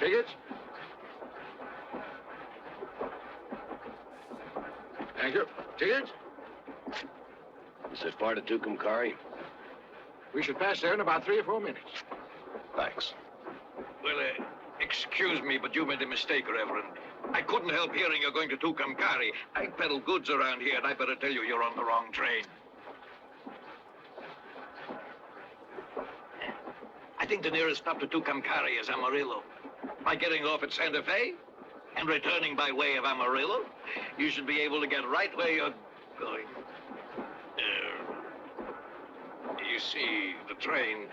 Tickets? Thank you. Tickets? Is it far to Tucumcari? We should pass there in about 3 or 4 minutes. Thanks. Well, excuse me, but you made a mistake, Reverend. I couldn't help hearing you're going to Tucumcari. I peddle goods around here, and I better tell you you're on the wrong train. think the nearest stop to Tucumcari is Amarillo. By getting off at Santa Fe and returning by way of Amarillo, you should be able to get right where you're going. You see, the train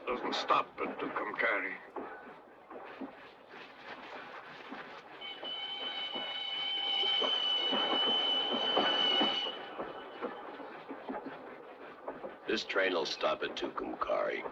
doesn't stop at Tucumcari. This train will stop at Tucumcari.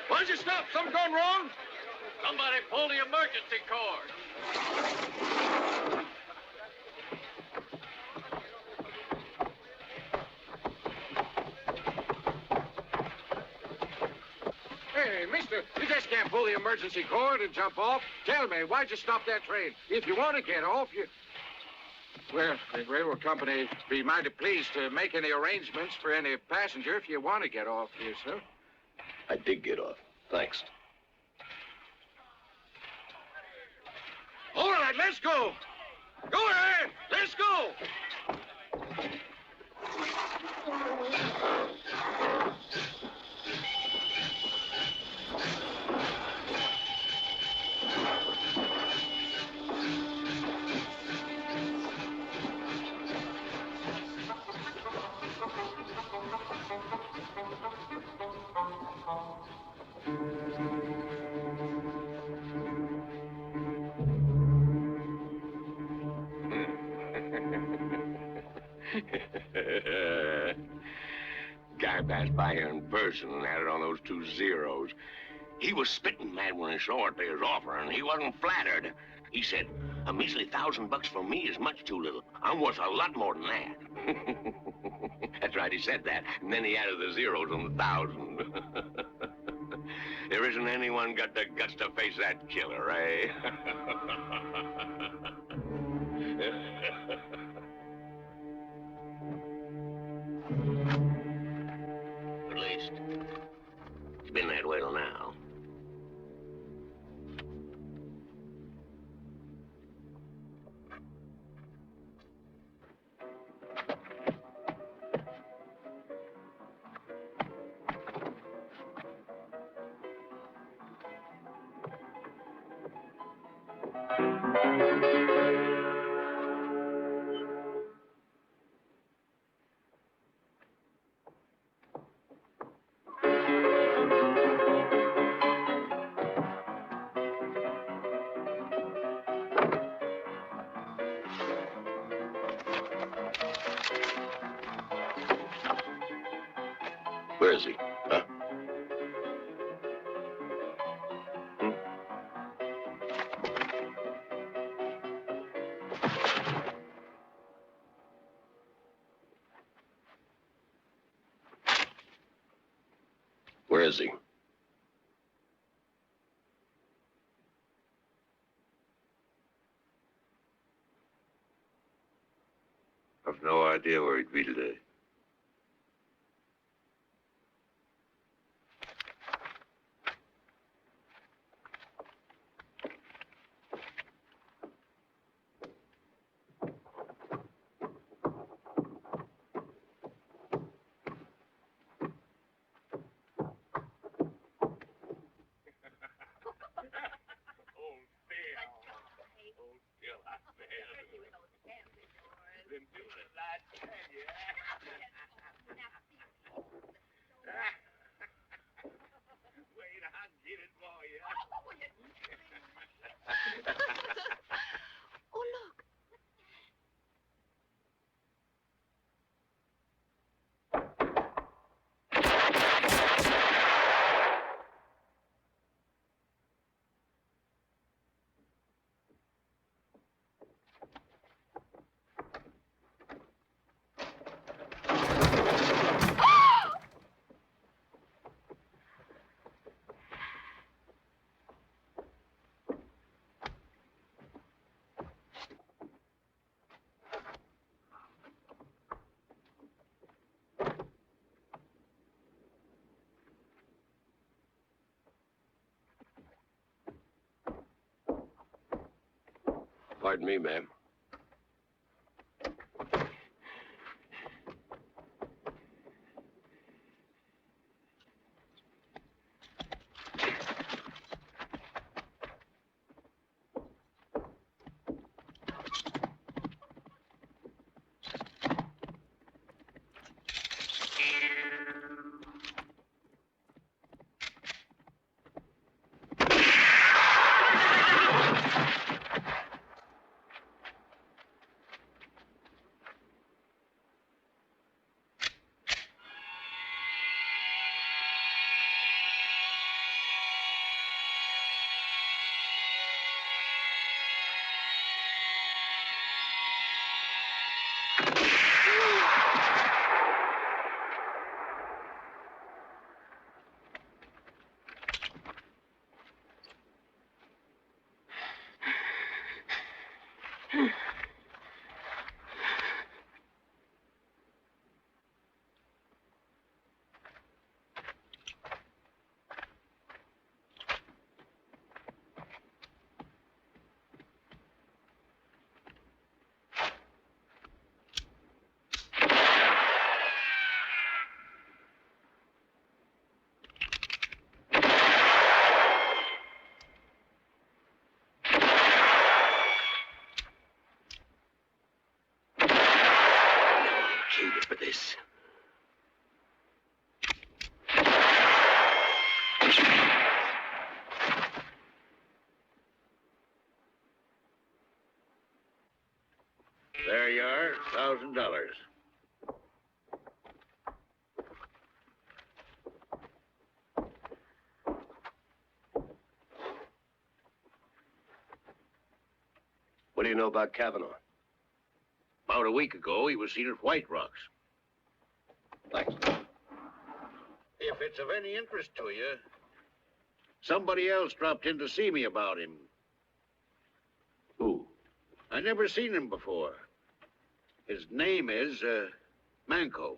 Why'd you stop? Something gone wrong? Somebody pull the emergency cord. Hey, mister, you just can't pull the emergency cord and jump off. Tell me, why'd you stop that train? If you want to get off, you... Well, the railroad company be mighty pleased to make any arrangements for any passenger if you want to get off here, sir. I did get off. Thanks. All right, let's go. Go ahead. Let's go. Guy passed by here in person and had it on those 2 zeros. He was spitting mad when he saw what they was offering. He wasn't flattered. He said, a measly $1,000 for me is much too little. I'm worth a lot more than that. That's right, he said that. And then he added the zeros on the 1,000. There isn't anyone got the guts to face that killer, eh? At least, it's been that way till now. Where is he? Huh? Where is he? I've no idea where he'd be today. Been doing it like 10 years. Pardon me, ma'am. For this. There you are, $1,000. What do you know about Kavanaugh? About a week ago, he was seen at White Rocks. Thanks. If it's of any interest to you, somebody else dropped in to see me about him. Who? I never seen him before. His name is, Monco.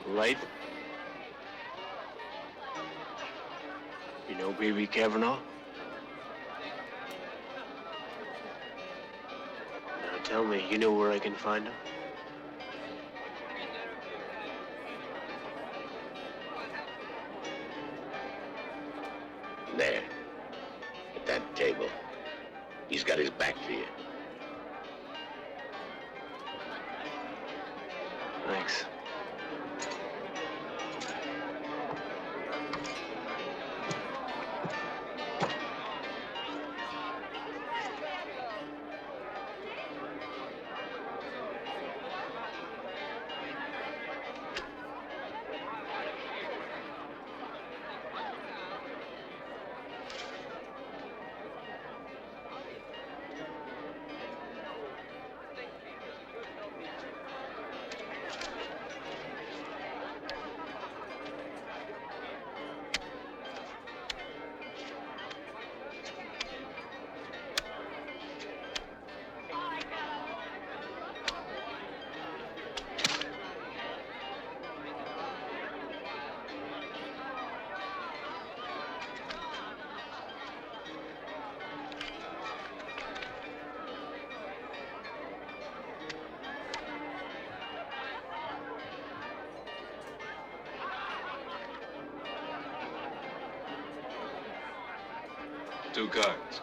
Right? You know Baby Kavanaugh? Now tell me, you know where I can find him? There. At that table. He's got his back to you. Thanks. 2 cards.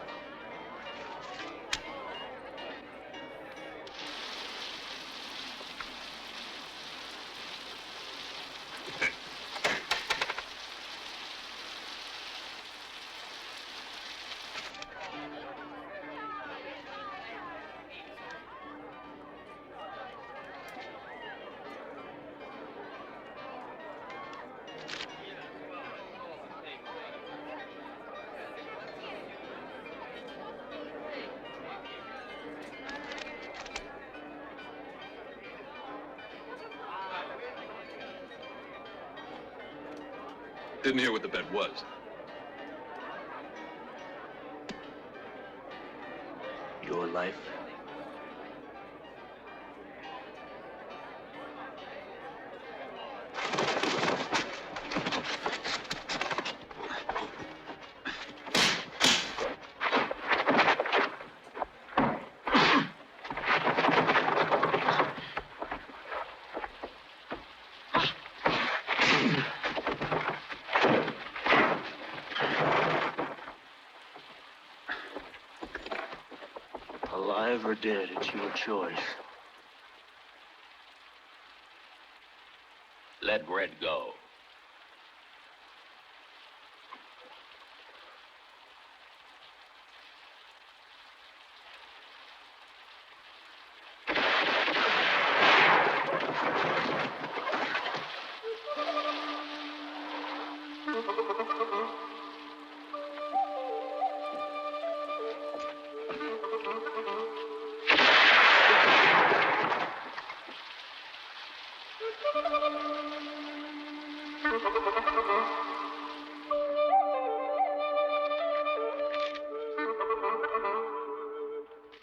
Didn't hear what the bet was. Your life? Alive or dead, it's your choice. Let Red go.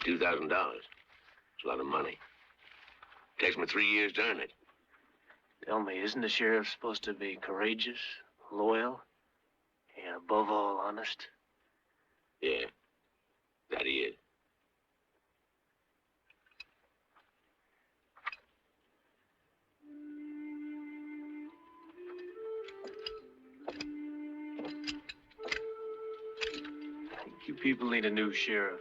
$2,000. It's a lot of money. Takes me 3 years to earn it. Tell me, isn't the sheriff supposed to be courageous, loyal, and above all, honest? Yeah, that he is. I think you people need a new sheriff.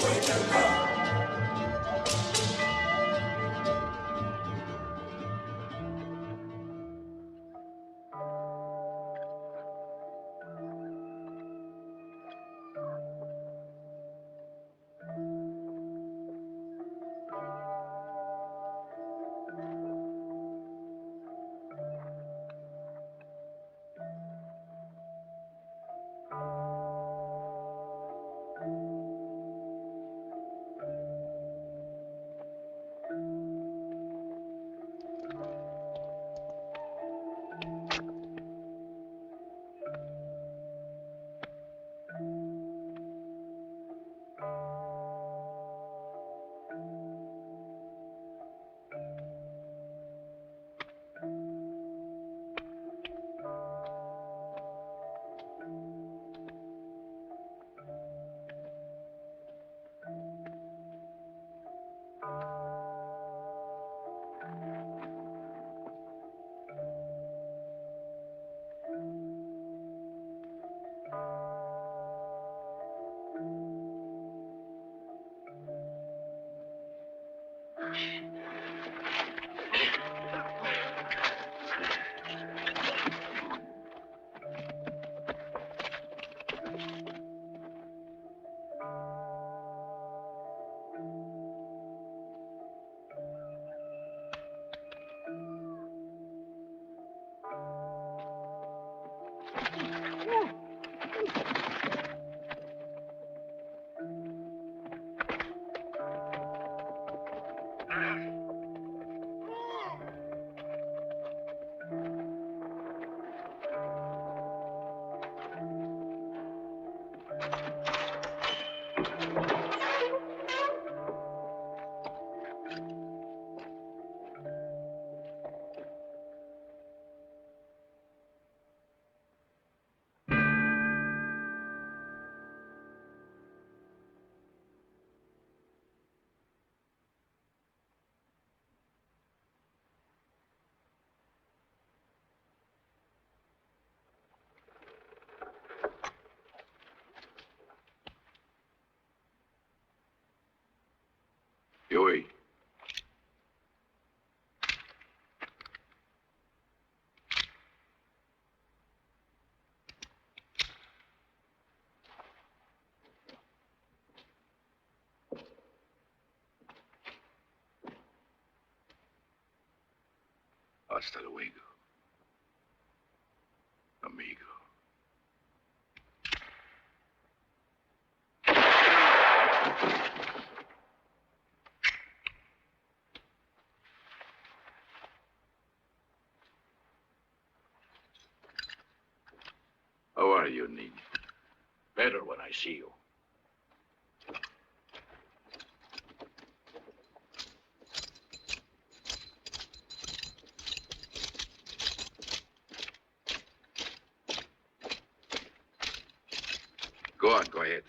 Wake up. Huey. Hasta luego, amigo. How are you, Niño? Better when I see you. Go on, go ahead.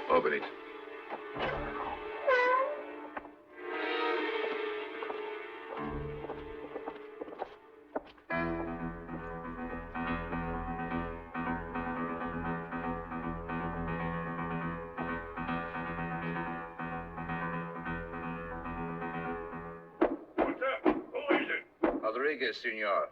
Open it. Rodriguez, senor.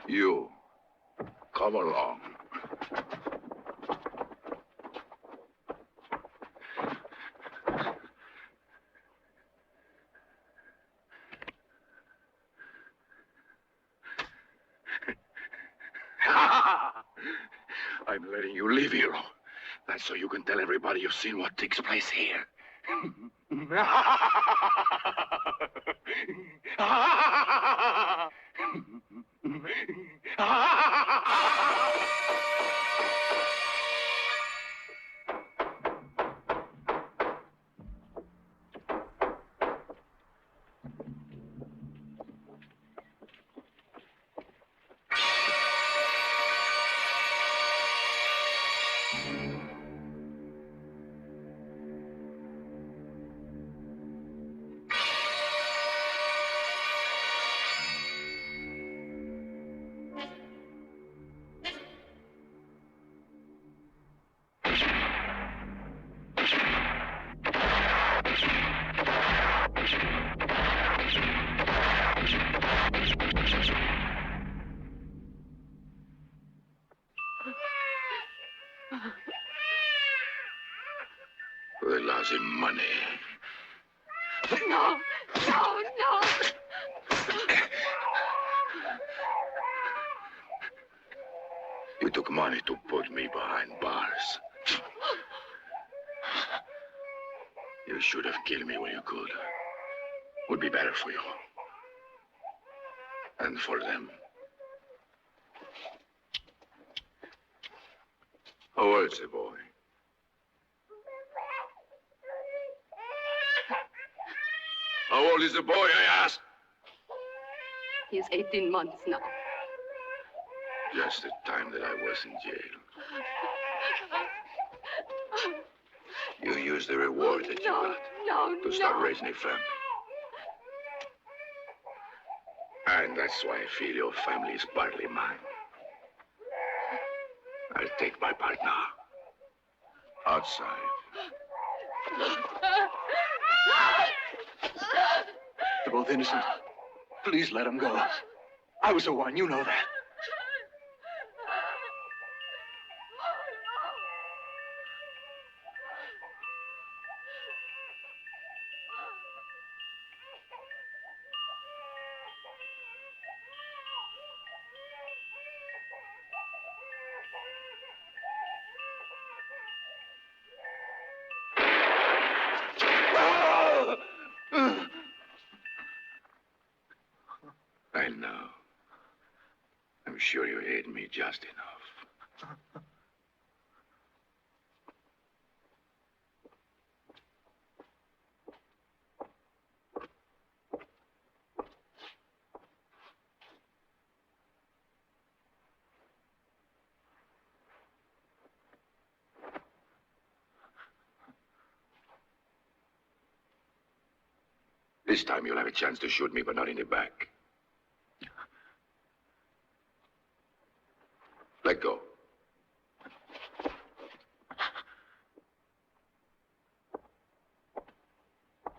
You, come along. I'm letting you leave, hero. That's so you can tell everybody you've seen what takes place here. The lousy money. No, no, no. You took money to put me behind bars. You should have killed me when you could. Would be better for you. And for them. How old is the boy? How old is the boy, I asked? He's 18 months now. Just the time that I was in jail. You used the reward that you got to start raising a family. And that's why I feel your family is partly mine. I'll take my part now. Outside. They're both innocent. Please let them go. I was the one, you know that. Well, now, I'm sure you hate me just enough. This time you'll have a chance to shoot me, but not in the back. Let go.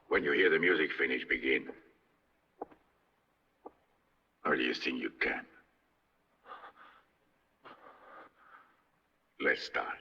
When you hear the music finish, begin. Or do you think you can? Let's start.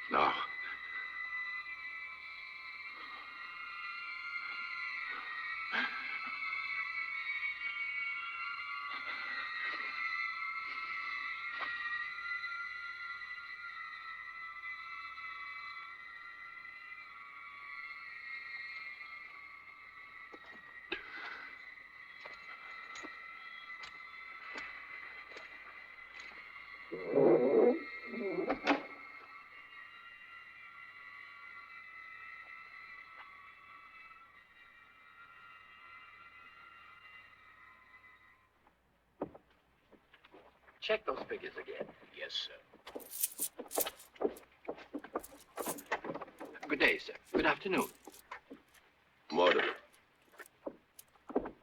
No. Check those figures again. Yes, sir. Good day, sir. Good afternoon. Mortimer.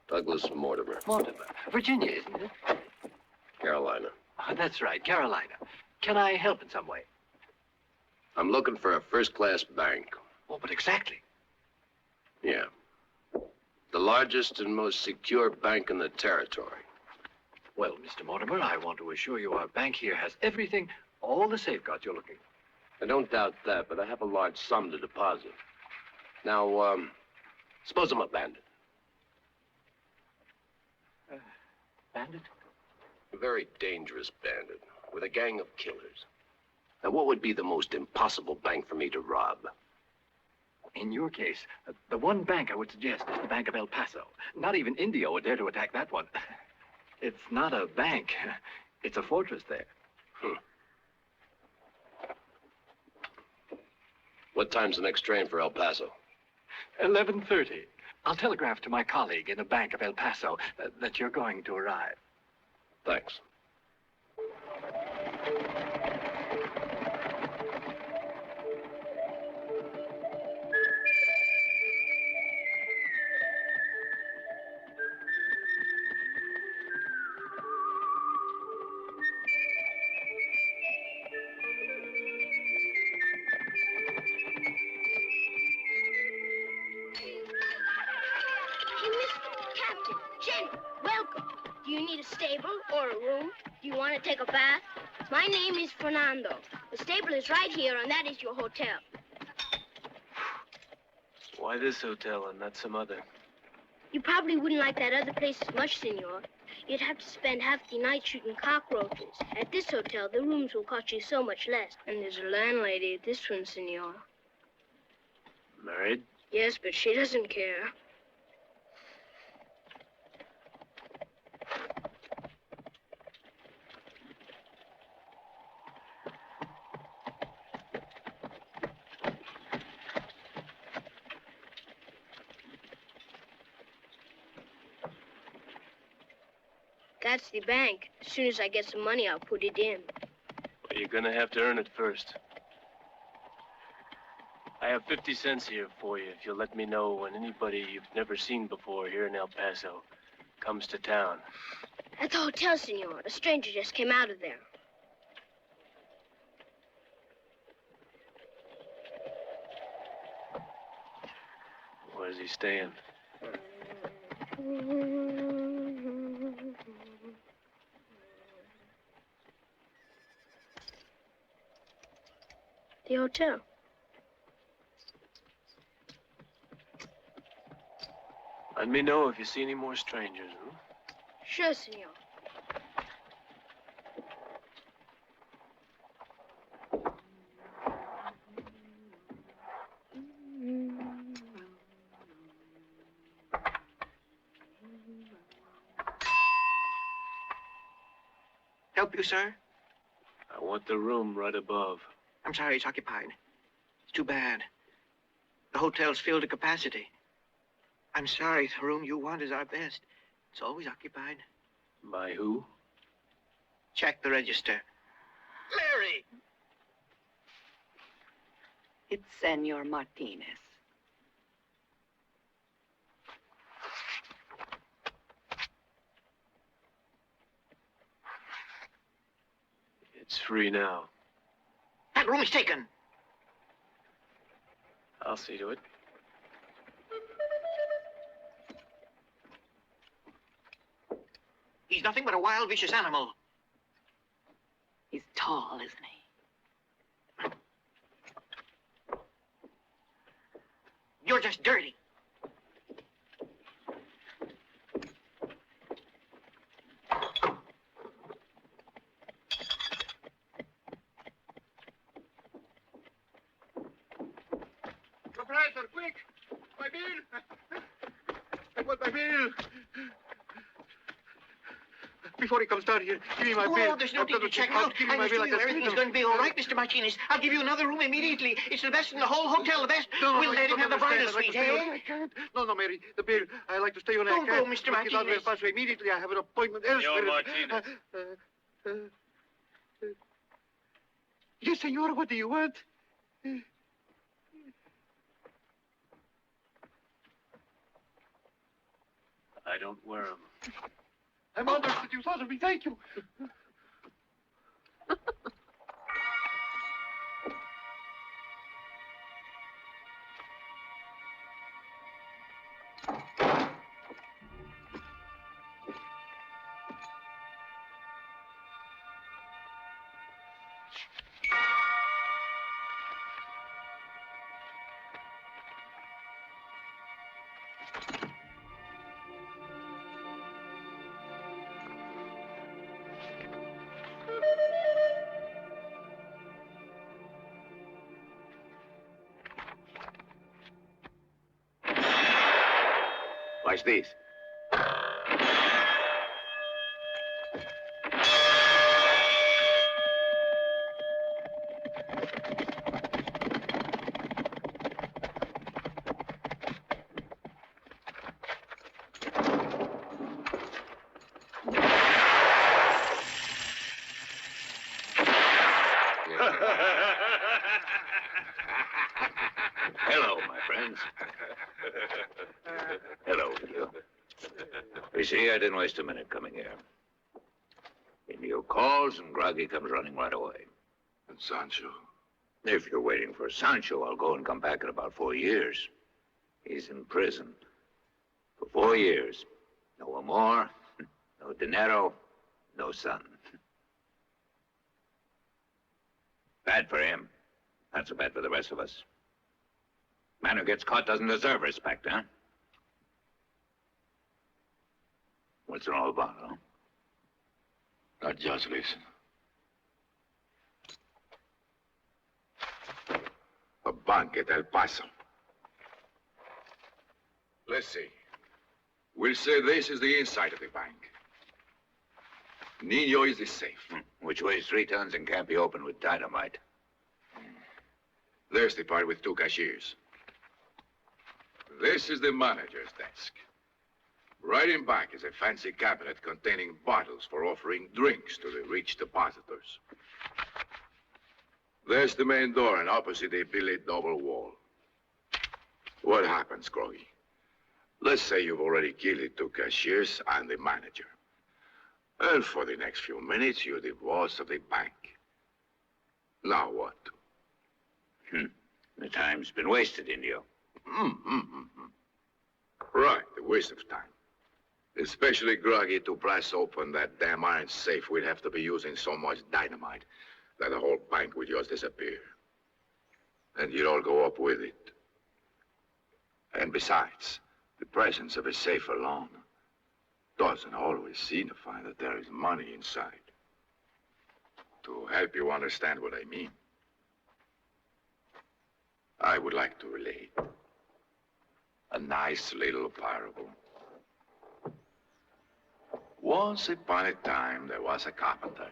Douglas Mortimer. Mortimer. Virginia, isn't it? Carolina. Oh, that's right, Carolina. Can I help in some way? I'm looking for a first-class bank. Oh, but exactly. Yeah. The largest and most secure bank in the territory. Well, Mr. Mortimer, I want to assure you our bank here has everything, all the safeguards you're looking for. I don't doubt that, but I have a large sum to deposit. Now, suppose I'm a bandit. Bandit? A very dangerous bandit with a gang of killers. Now, what would be the most impossible bank for me to rob? In your case, the one bank I would suggest is the Bank of El Paso. Not even Indio would dare to attack that one. It's not a bank. It's a fortress there. What time's the next train for El Paso? 11:30. I'll telegraph to my colleague in the Bank of El Paso that you're going to arrive. Thanks. Do you need a stable or a room? Do you want to take a bath? My name is Fernando. The stable is right here, and that is your hotel. Why this hotel and not some other? You probably wouldn't like that other place as much, senor. You'd have to spend half the night shooting cockroaches. At this hotel, the rooms will cost you so much less. And there's a landlady at this one, senor. Married? Yes, but she doesn't care. That's the bank. As soon as I get some money, I'll put it in. Well, you're gonna have to earn it first. I have 50 cents here for you if you'll let me know when anybody you've never seen before here in El Paso comes to town. At the hotel, senor. A stranger just came out of there. Where's he staying? The hotel. Let me know if you see any more strangers, huh? Sure, senor. Help you, sir? I want the room right above. I'm sorry, it's occupied. It's too bad. The hotel's filled to capacity. I'm sorry, the room you want is our best. It's always occupied. By who? Check the register. Mary! It's Senor Martinez. It's free now. That room is taken. I'll see to it. He's nothing but a wild, vicious animal. He's tall, isn't he? You're just dirty. Proprietor, quick! My bill! I want my bill! Before he comes down here, give me my bill. Oh, there's no need to check out. Give me I my bill. assure you everything's going to be all right, Mr. Martinez. I'll give you another room immediately. It's the best in the whole hotel, the best. We'll let him have the bridal suite, eh? I can't. No, Mary, the bill. I like to stay on. Don't go, Mr. Martinez. Immediately, I have an appointment elsewhere. Martinez. Yes, senor, what do you want? I don't wear them. I'm honored that you thought of me. Thank you. Watch this. Hello, my friends. Hello, Indio. You see, I didn't waste a minute coming here. Indio calls and Groggy comes running right away. And Sancho? If you're waiting for Sancho, I'll go and come back in about 4 years. He's in prison. For 4 years. No more, No dinero, no son. Bad for him. Not so bad for the rest of us. Man who gets caught doesn't deserve respect, huh? What's it all about, huh? Now, just listen. A bank at El Paso. Let's see. We'll say this is the inside of the bank. Nino is the safe. Which weighs 3 tons and can't be opened with dynamite. There's the part with 2 cashiers. This is the manager's desk. Right in back is a fancy cabinet containing bottles for offering drinks to the rich depositors. There's the main door, and opposite a billet double wall. What happens, Groggy? Let's say you've already killed the 2 cashiers and the manager. And for the next few minutes, you're the boss of the bank. Now what? The time's been wasted, Indio. Right, the waste of time. Especially Groggy to blast open that damn iron safe. We'd have to be using so much dynamite that the whole bank would just disappear. And you'd all go up with it. And besides, the presence of a safe alone doesn't always signify that there is money inside. To help you understand what I mean, I would like to relate a nice little parable. Once upon a time, there was a carpenter.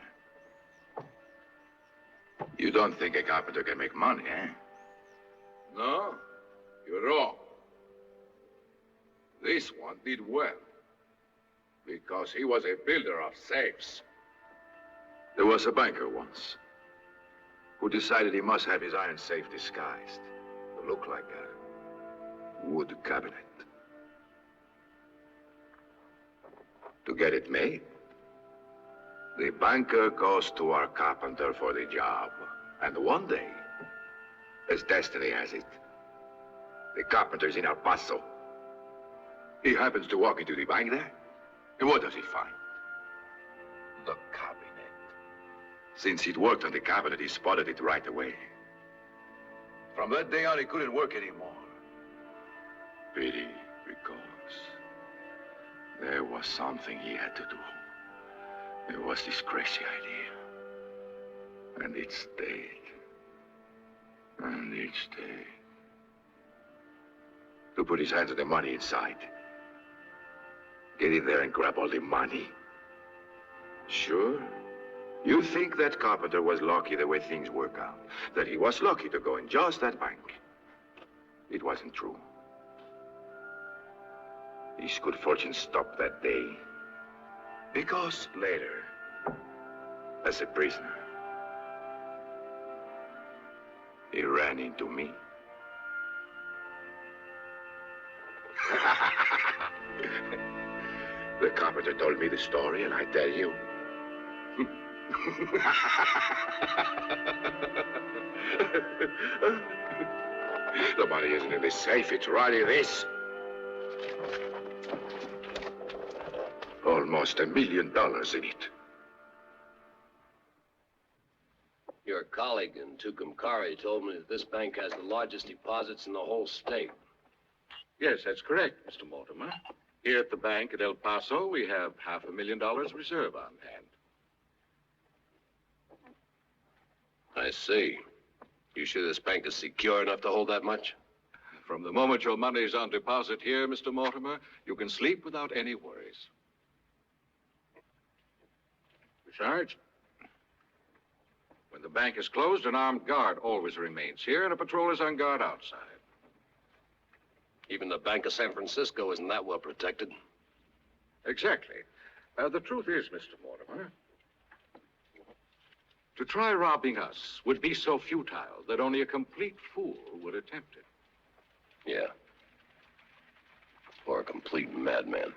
You don't think a carpenter can make money, eh? No, you're wrong. This one did well, because he was a builder of safes. There was a banker once who decided he must have his iron safe disguised to look like a wood cabinet. To get it made, the banker goes to our carpenter for the job. And one day, as destiny has it, the carpenter's in El Paso. He happens to walk into the bank there. And what does he find? The cabinet. Since he'd worked on the cabinet, he spotted it right away. From that day on, he couldn't work anymore. Pity, because there was something he had to do. There was this crazy idea. And it stayed. And it stayed. To put his hands on the money inside. Get in there and grab all the money. Sure. You think that carpenter was lucky the way things work out. That he was lucky to go in just that bank. It wasn't true. His good fortune stopped that day. Because later, as a prisoner, he ran into me. The carpenter told me the story, and I tell you. The money isn't in the safe, it's right in this. Almost $1 million in it. Your colleague in Tucumcari told me that this bank has the largest deposits in the whole state. Yes, that's correct, Mr. Mortimer. Here at the bank at El Paso, we have $500,000 reserve on hand. I see. You sure this bank is secure enough to hold that much? From the moment your money is on deposit here, Mr. Mortimer, you can sleep without any worries. Besides, when the bank is closed, an armed guard always remains here, and a patrol is on guard outside. Even the Bank of San Francisco isn't that well protected. Exactly. The truth is, Mr. Mortimer, to try robbing us would be so futile that only a complete fool would attempt it. Yeah. Or a complete madman.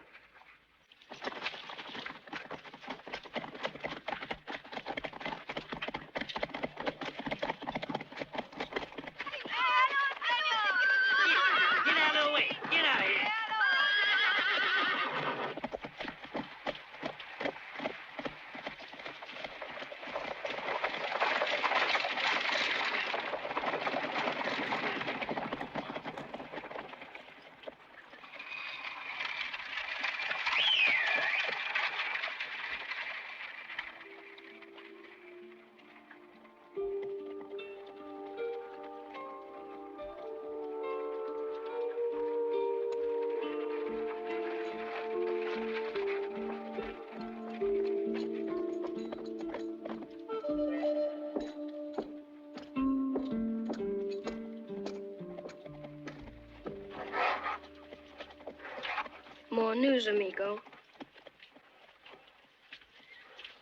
More news, amigo.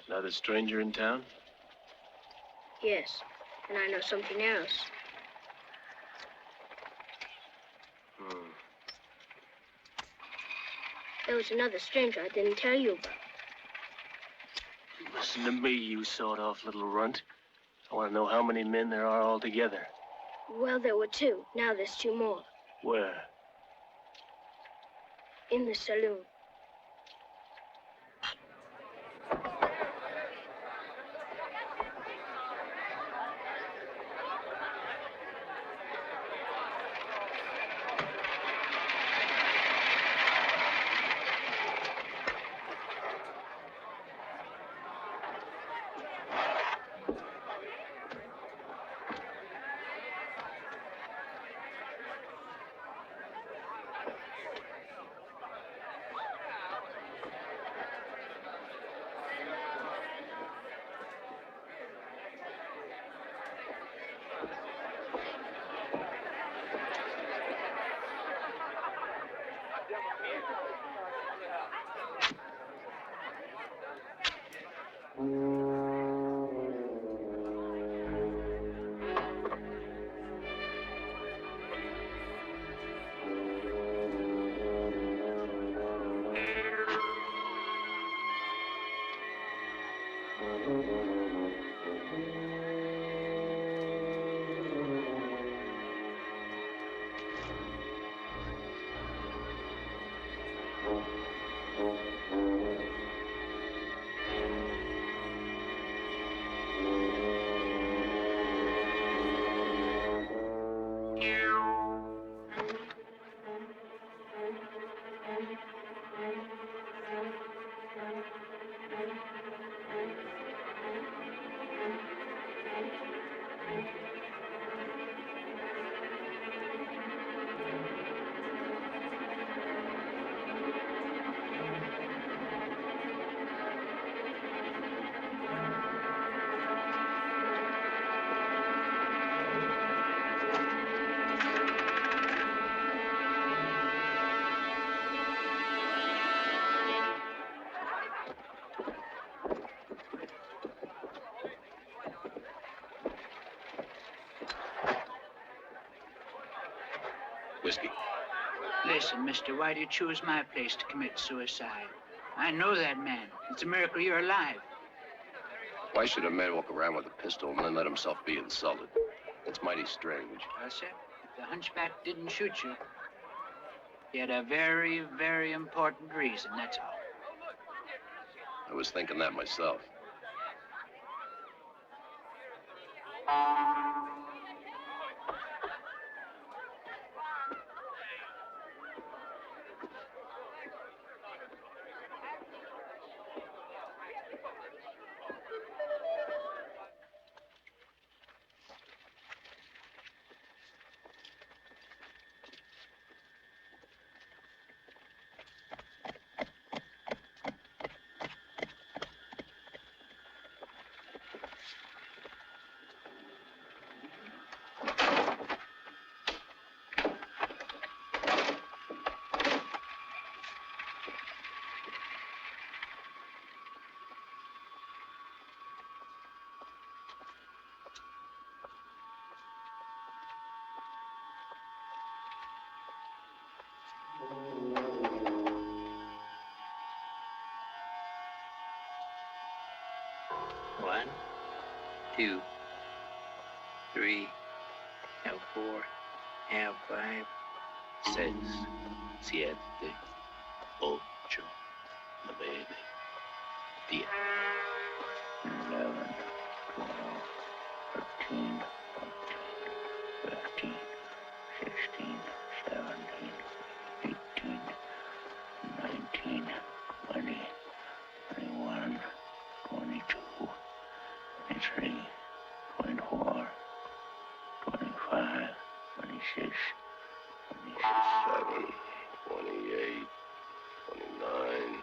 Another stranger in town? Yes, and I know something else. There was another stranger I didn't tell you about. Listen to me, you sawed-off little runt. I want to know how many men there are altogether. Well, there were 2. Now there's 2 more. Where? In the saloon. Whiskey. Listen, mister, why do you choose my place to commit suicide? I know that man. It's a miracle you're alive. Why should a man walk around with a pistol and then let himself be insulted? It's mighty strange. Well, sir, if the hunchback didn't shoot you, he had a very, very important reason, that's all. I was thinking that myself. One, 2, 3, now 4, now 5, 6, 7, 8, 9, 10. 11, 12, 13, 14, 15, 16, 17, 18, 19, 20, 21, 22, 23, 24, 25, 26, 27, 28, 29,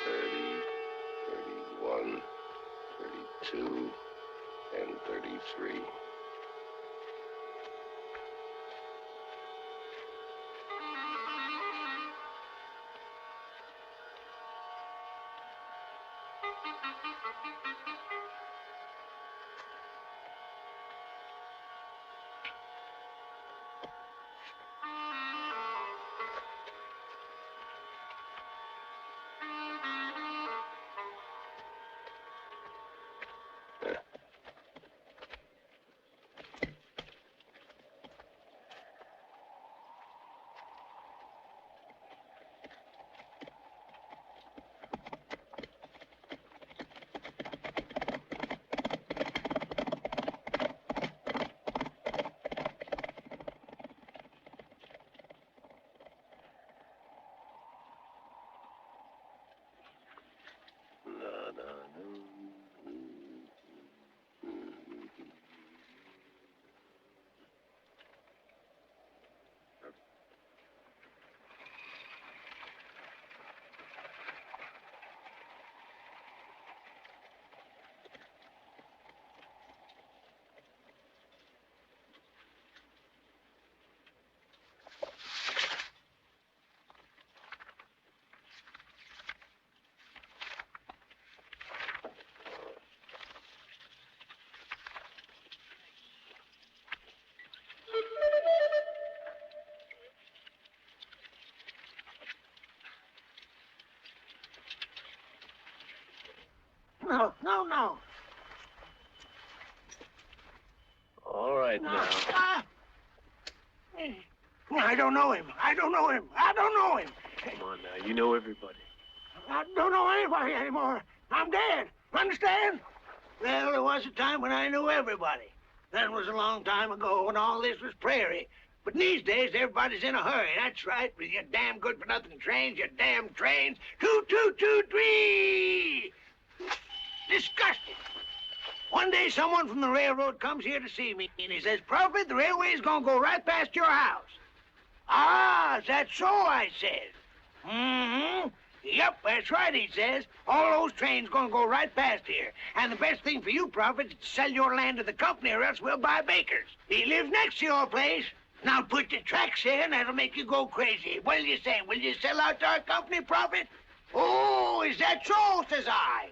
30, 31, 32, and 33. No. All right No. now. I don't know him. I don't know him. Come on now. You know everybody. I don't know anybody anymore. I'm dead. Understand? Well, there was a time when I knew everybody. That was a long time ago when all this was prairie. But these days, everybody's in a hurry. That's right, with your damn good-for-nothing trains, your damn trains. 2, 2, 2, 3! Disgusting. One day, someone from the railroad comes here to see me, and he says, Prophet, the railway's gonna go right past your house. Ah, is that so? I says. Mm-hmm. Yep, that's right, he says. All those trains gonna go right past here. And the best thing for you, Prophet, is to sell your land to the company, or else we'll buy Baker's. He lives next to your place. Now put the tracks in, that'll make you go crazy. What do you say? Will you sell out to our company, Prophet? Oh, is that so, says I.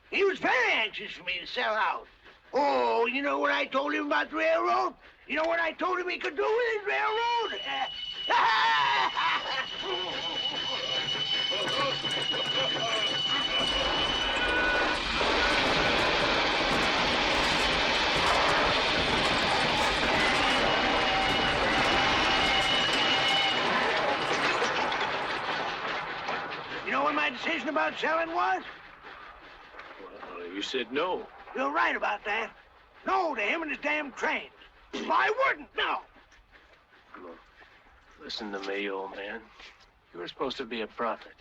He was very anxious for me to sell out. Oh, you know what I told him about the railroad? You know what I told him he could do with his railroad? You know what my decision about selling was? Well, you said no. You're right about that. No to him and his damn trains. I wouldn't, no. Look, listen to me, old man. You were supposed to be a prophet.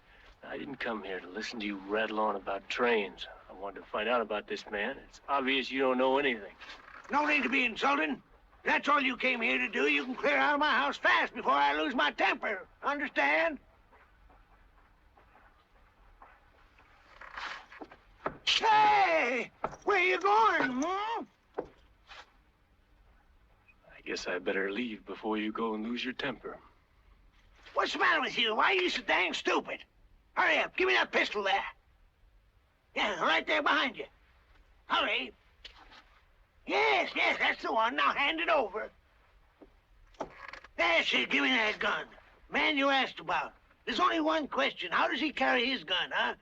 I didn't come here to listen to you rattle on about trains. I wanted to find out about this man. It's obvious you don't know anything. No need to be insulting. That's all you came here to do. You can clear out of my house fast before I lose my temper. Understand? Hey! Where you going, hmm? I guess I better leave before you go and lose your temper. What's the matter with you? Why are you so dang stupid? Hurry up. Give me that pistol there. Yeah, right there behind you. Hurry. Yes, that's the one. Now hand it over. That's it. Give me that gun. Man you asked about. There's only one question. How does he carry his gun, huh?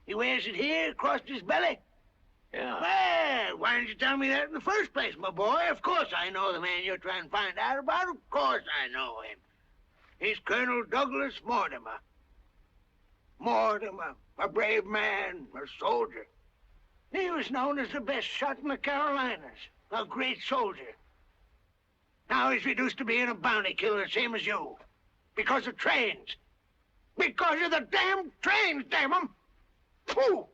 He wears it here, across his belly? Yeah. Well, why didn't you tell me that in the first place, my boy? Of course I know the man you're trying to find out about. Of course I know him. He's Colonel Douglas Mortimer. Mortimer, a brave man, a soldier. He was known as the best shot in the Carolinas, a great soldier. Now he's reduced to being a bounty killer, same as you. Because of trains. Because of the damn trains, damn 'em! Whew!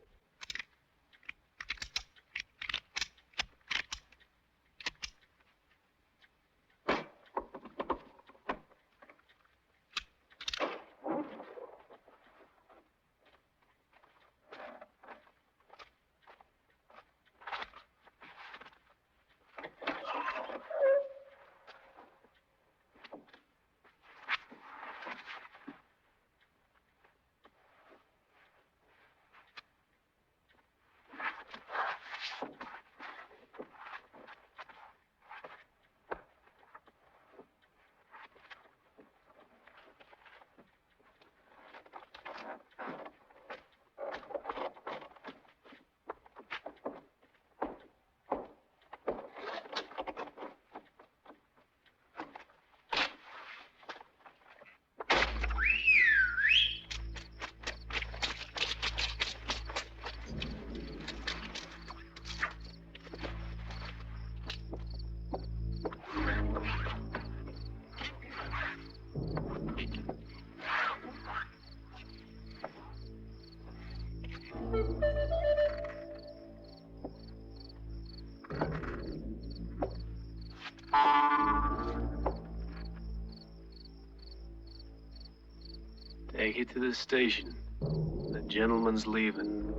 Take it to the station. The gentleman's leaving.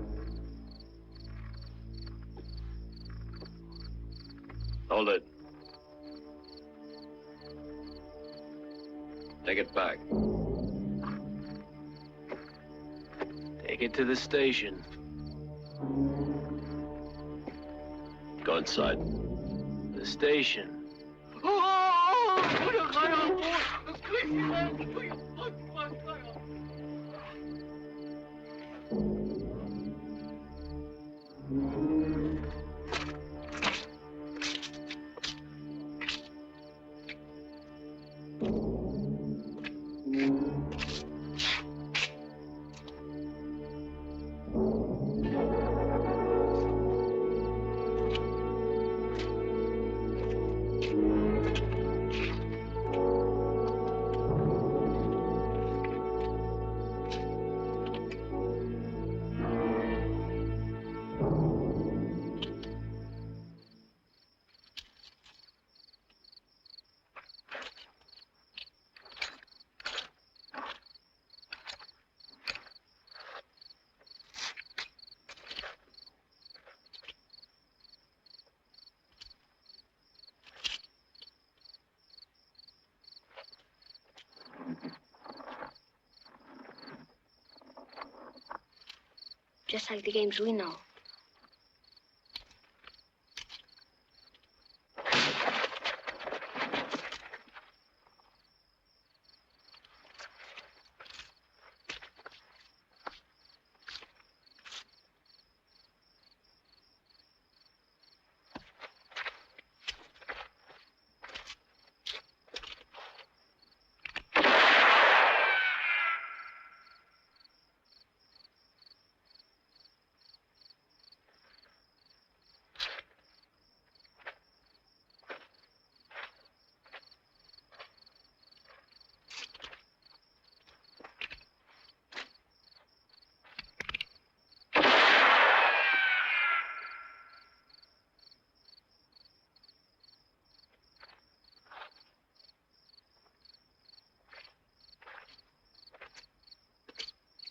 Hold it. Take it back. Take it to the station. Go inside. The station. Just like the games we know.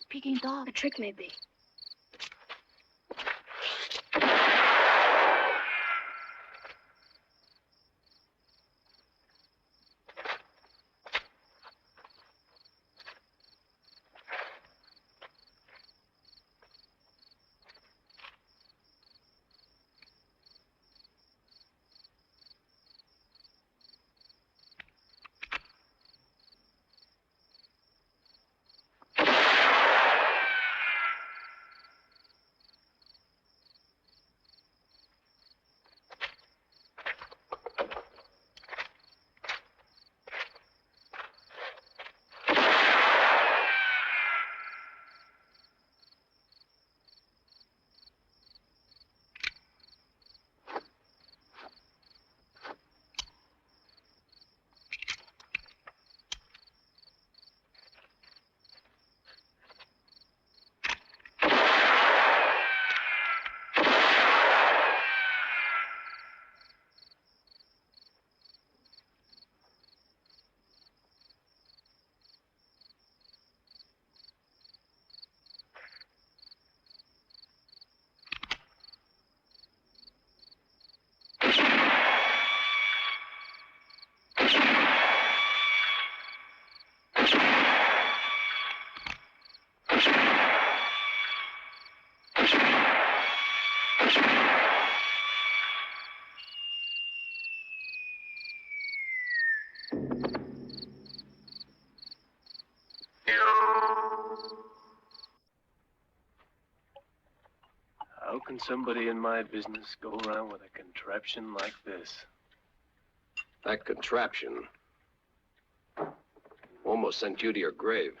Peking dog. A trick, maybe. How can somebody in my business go around with a contraption like this? That contraption almost sent you to your grave.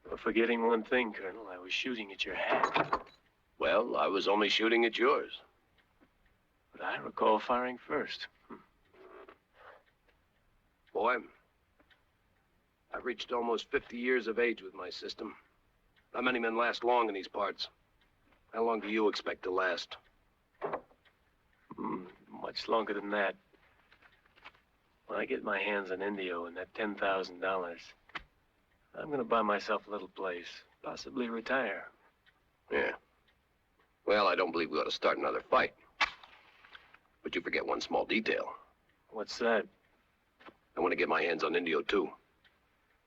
You're forgetting one thing, Colonel. I was shooting at your hat. Well, I was only shooting at yours. But I recall firing first. Boy, I've reached almost 50 years of age with my system. Not many men last long in these parts. How long do you expect to last? Much longer than that. When I get my hands on Indio and that $10,000, I'm going to buy myself a little place, possibly retire. Yeah. Well, I don't believe we ought to start another fight. But you forget one small detail. What's that? I want to get my hands on Indio, too.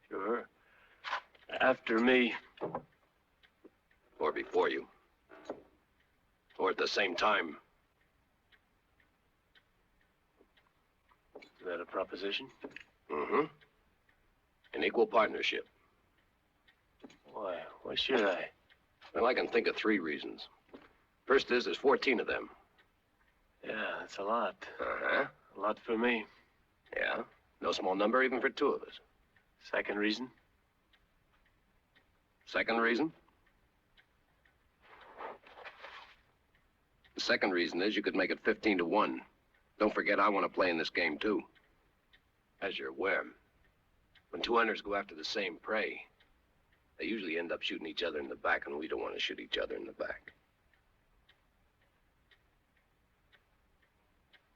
Sure. After me. Or before you. Or at the same time. Is that a proposition? Mm-hmm. An equal partnership. Why? Why should I? Well, I can think of 3 reasons. First is, there's 14 of them. Yeah, that's a lot. Uh-huh. A lot for me. Yeah. No small number even for 2 of us. Second reason? Second reason? The second reason is you could make it 15-1. Don't forget, I want to play in this game, too. As you're aware, when 2 hunters go after the same prey, they usually end up shooting each other in the back, and we don't want to shoot each other in the back.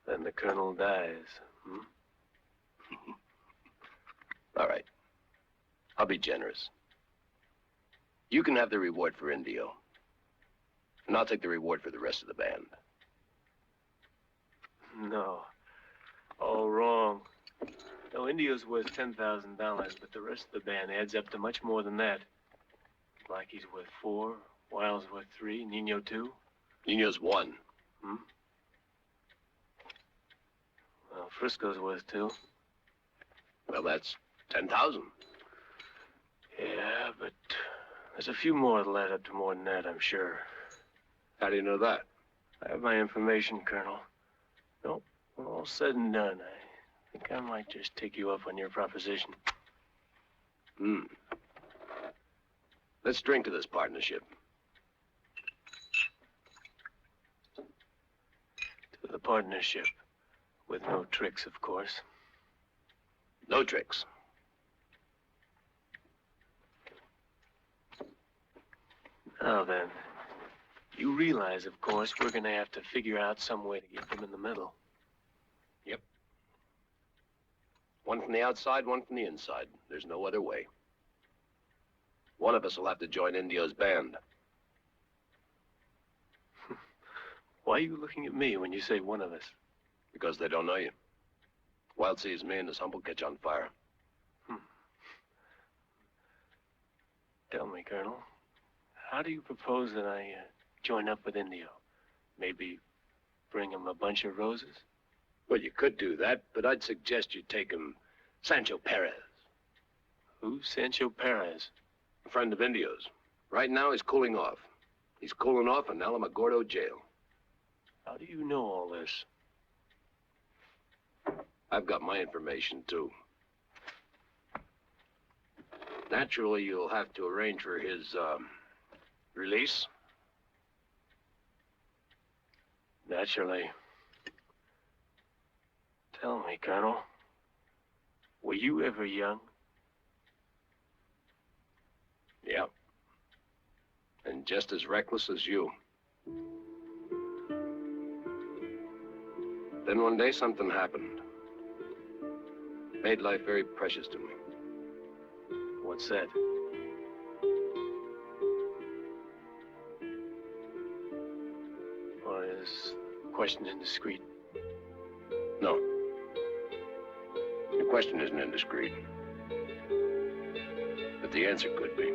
Then the colonel dies, hmm? All right. I'll be generous. You can have the reward for Indio. And I'll take the reward for the rest of the band. No. All wrong. No, Indio's worth $10,000, but the rest of the band adds up to much more than that. Blackie's worth 4, Wild's worth 3, Nino 2. Nino's 1. Hmm? Well, Frisco's worth 2. Well, that's 10,000. Yeah, but there's a few more that'll add up to more than that, I'm sure. How do you know that? I have my information, Colonel. No, when all said and done, I think I might just take you up on your proposition. Let's drink to this partnership. To the partnership. With no tricks, of course. No tricks. Now then, you realize, of course, we're going to have to figure out some way to get them in the middle. Yep. One from the outside, one from the inside. There's no other way. One of us will have to join Indio's band. Why are you looking at me when you say one of us? Because they don't know you. Wild sees me and his hump will catch on fire. Tell me, Colonel, how do you propose that I join up with Indio? Maybe bring him a bunch of roses? Well, you could do that, but I'd suggest you take him Sancho Perez. Who's Sancho Perez? A friend of Indio's. Right now, he's cooling off. He's cooling off in Alamogordo jail. How do you know all this? I've got my information, too. Naturally, you'll have to arrange for his, release. Naturally. Tell me, Colonel, were you ever young? Yeah. And just as reckless as you. Then one day, something happened. Made life very precious to me. What's that? Or is the question indiscreet? No. The question isn't indiscreet. But the answer could be.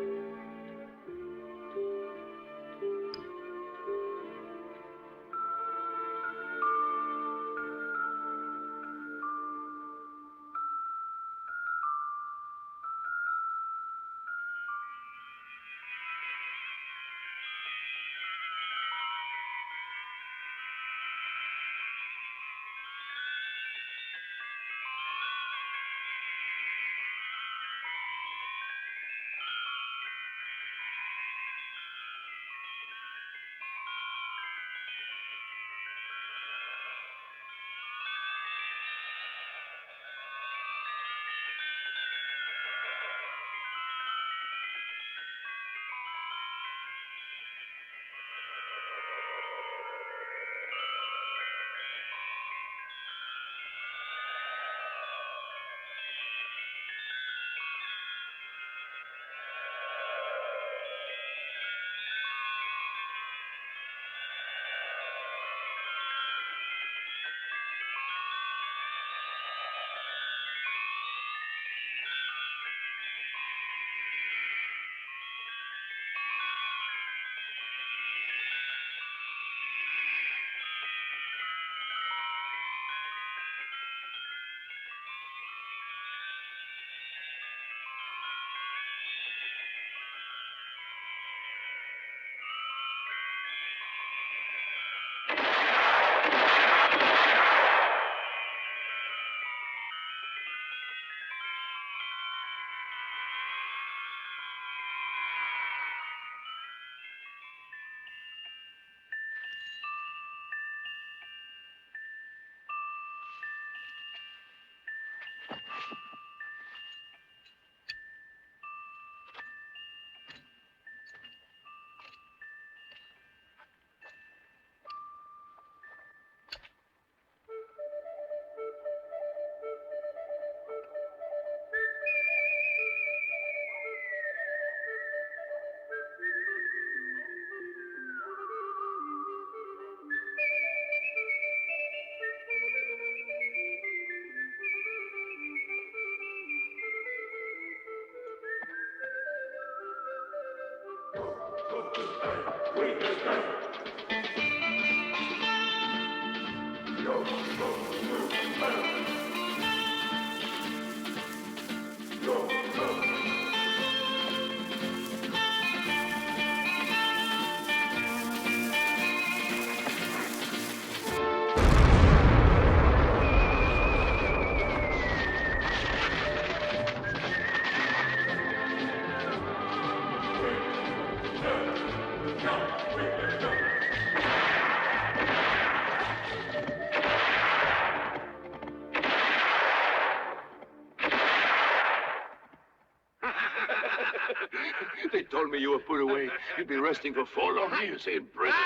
They told me you were put away. You'd be resting for 4 long years in prison.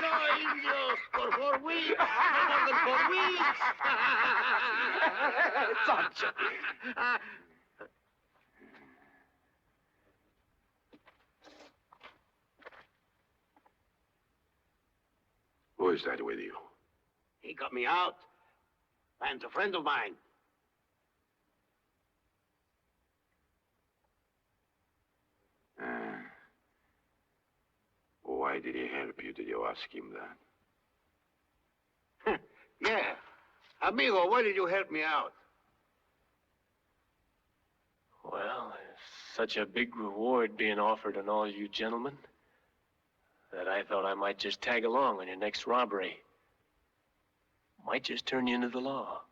No, Indio, for 4 weeks. No more than 4 weeks. Sancho. Who is that with you? He got me out. And a friend of mine. Why did he help you? Did you ask him that? Yeah. Amigo, why did you help me out? Well, there's such a big reward being offered on all you gentlemen that I thought I might just tag along on your next robbery. Might just turn you into the law.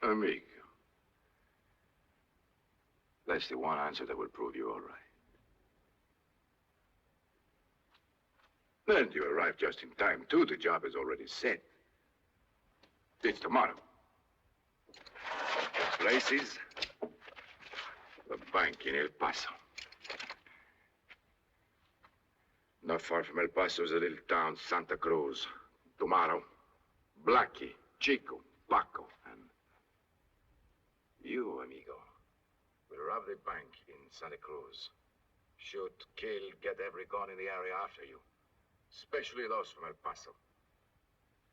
Amigo. That's the one answer that will prove you all right. And you arrived just in time, too. The job is already set. It's tomorrow. The place is the bank in El Paso. Not far from El Paso is a little town, Santa Cruz. Tomorrow, Blackie, Chico, Paco, and you, amigo, will rob the bank in Santa Cruz. Shoot, kill, get every gun in the area after you. Especially those from El Paso.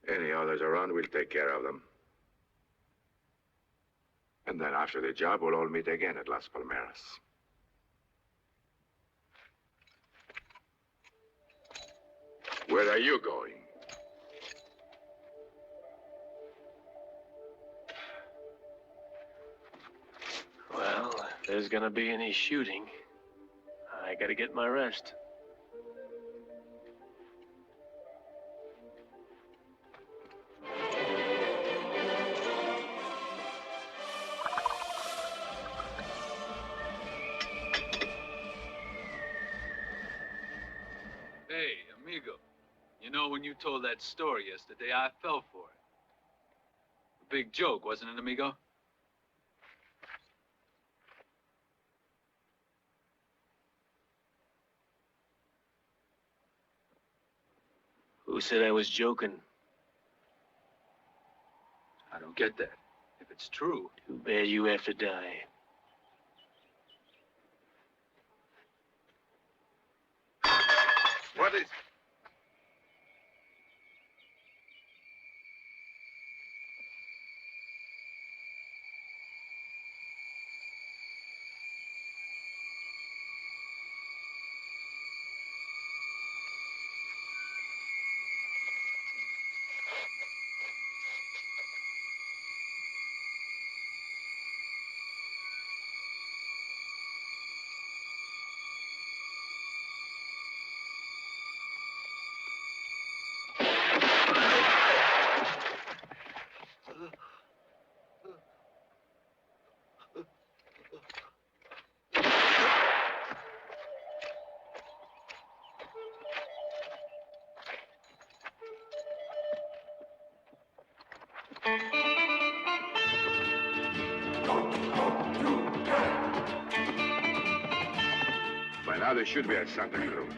Any others around, we'll take care of them. And then after the job, we'll all meet again at Las Palmeras. Where are you going? Well, if there's gonna be any shooting, I gotta get my rest. Hey, amigo. You know, when you told that story yesterday, I fell for it. A big joke, wasn't it, amigo? Who said I was joking? I don't get that. If it's true... Too bad you have to die. What is... Now they should be at Santa Cruz.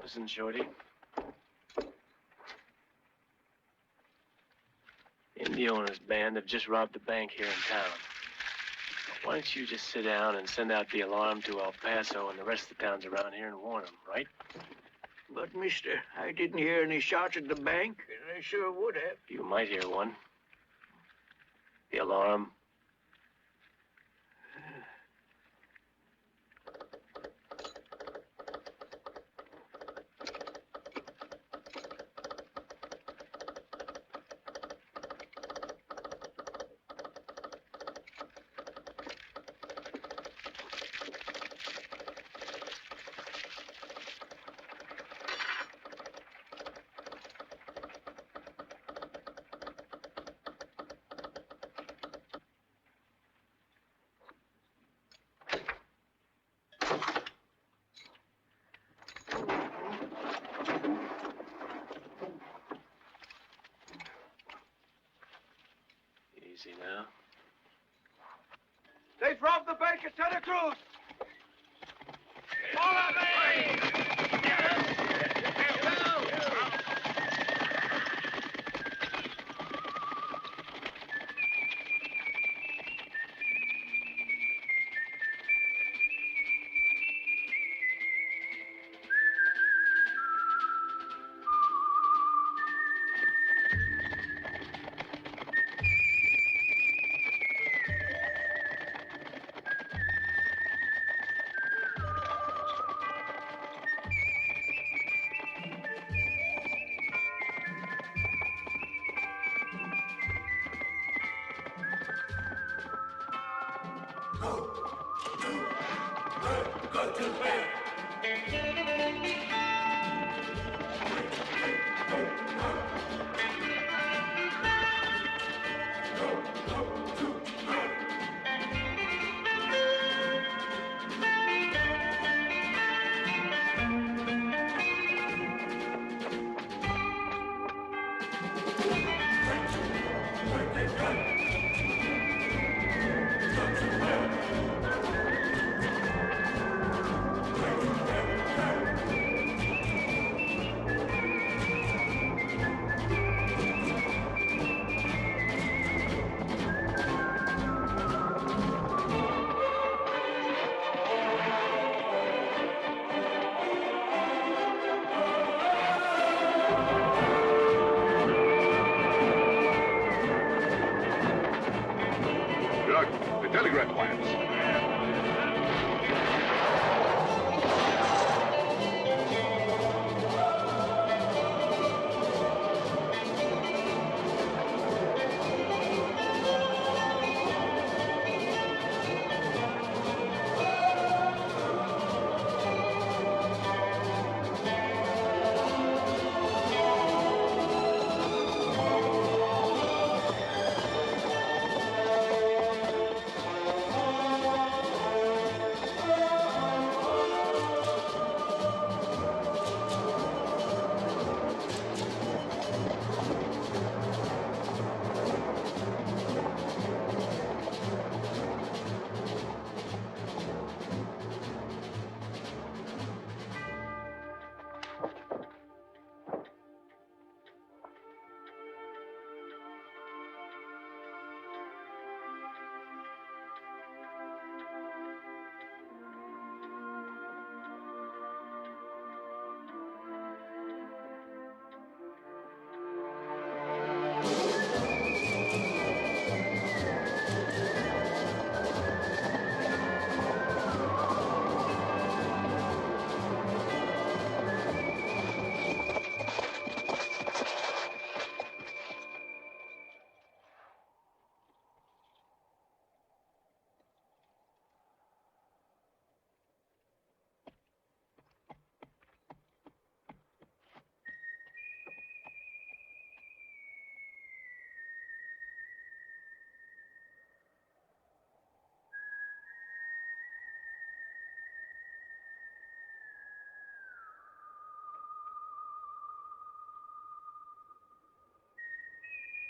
Listen, Shorty. Indio and his band have just robbed the bank here in town. Why don't you just sit down and send out the alarm to El Paso and the rest of the towns around here and warn them, right? But, mister, I didn't hear any shots at the bank, and I sure would have. You might hear one. The alarm. Easy now. They've robbed the bank at Santa Cruz. Follow me!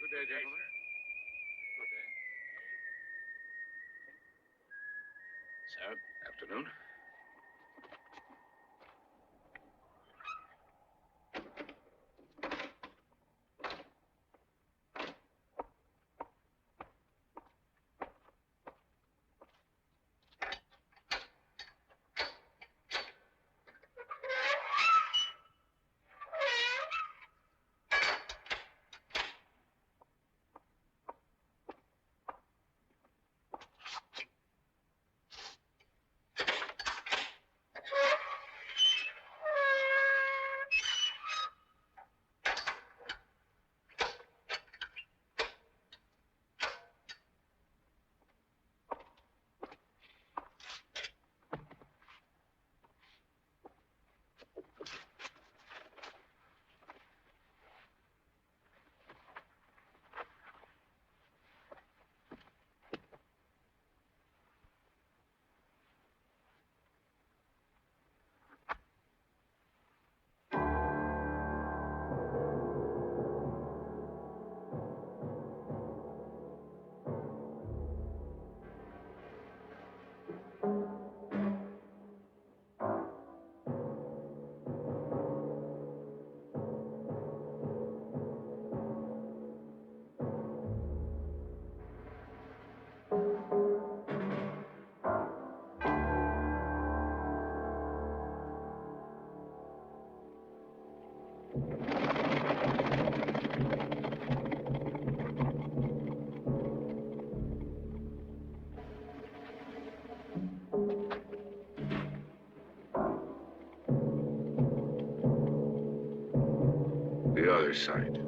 Good day, gentlemen. Good day. Sir. Afternoon. The other side.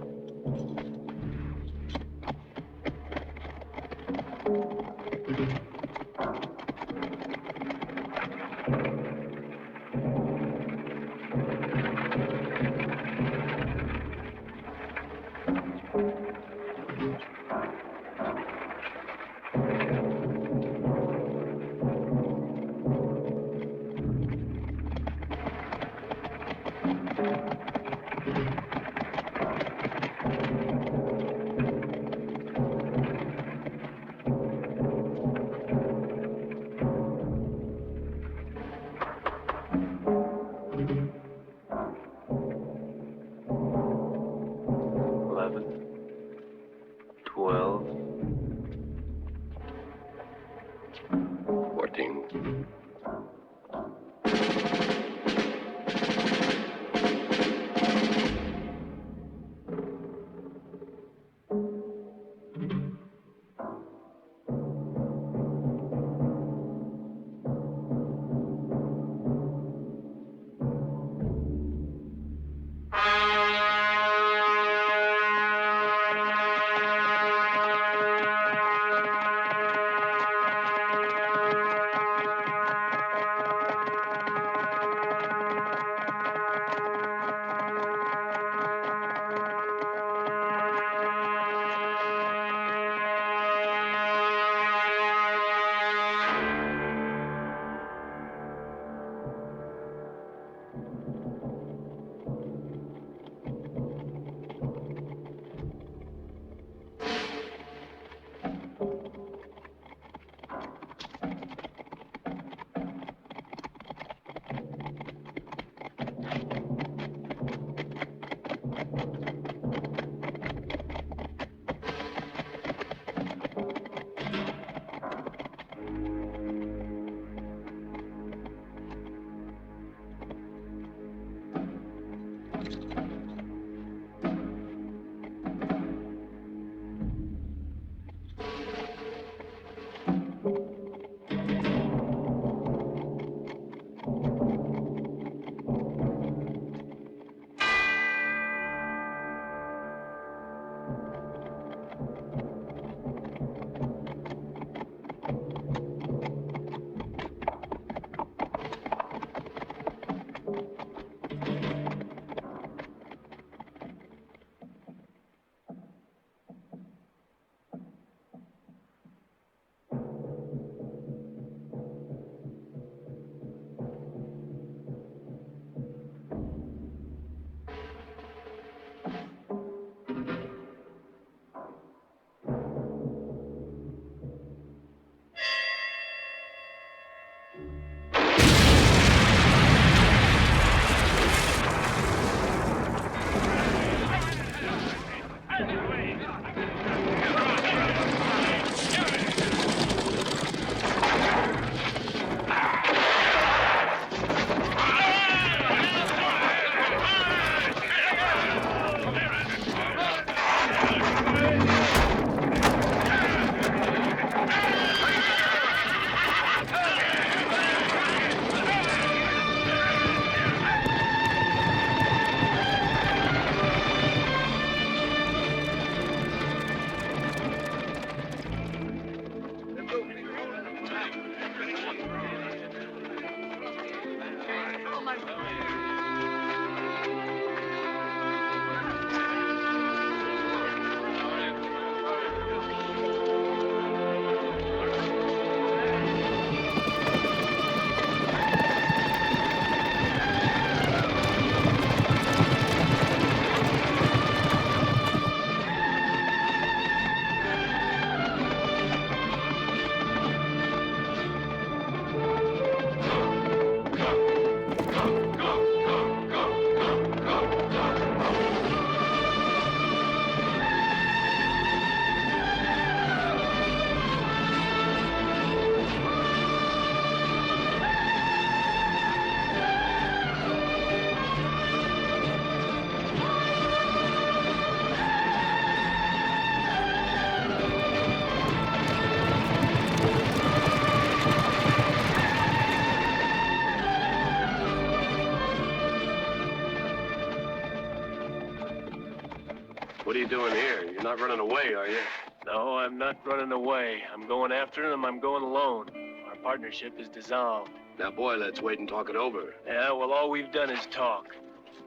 What are you doing here? You're not running away, are you? No, I'm not running away. I'm going after him. I'm going alone. Our partnership is dissolved. Now, boy, let's wait and talk it over. Yeah, well, all we've done is talk.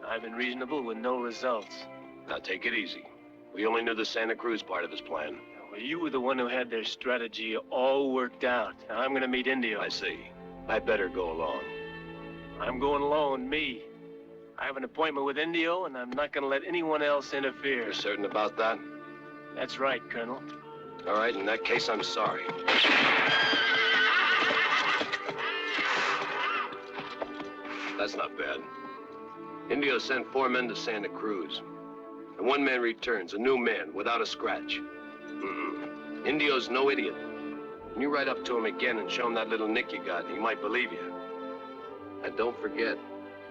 I've been reasonable with no results. Now, take it easy. We only knew the Santa Cruz part of his plan. Well, you were the one who had their strategy all worked out. Now, I'm going to meet Indio. I see. I better go along. I'm going alone, me. I have an appointment with Indio, and I'm not going to let anyone else interfere. You're certain about that? That's right, Colonel. All right, in that case, I'm sorry. That's not bad. Indio sent 4 men to Santa Cruz. And 1 man returns, a new man, without a scratch. Indio's no idiot. When you ride up to him again and show him that little nick you got, he might believe you. And don't forget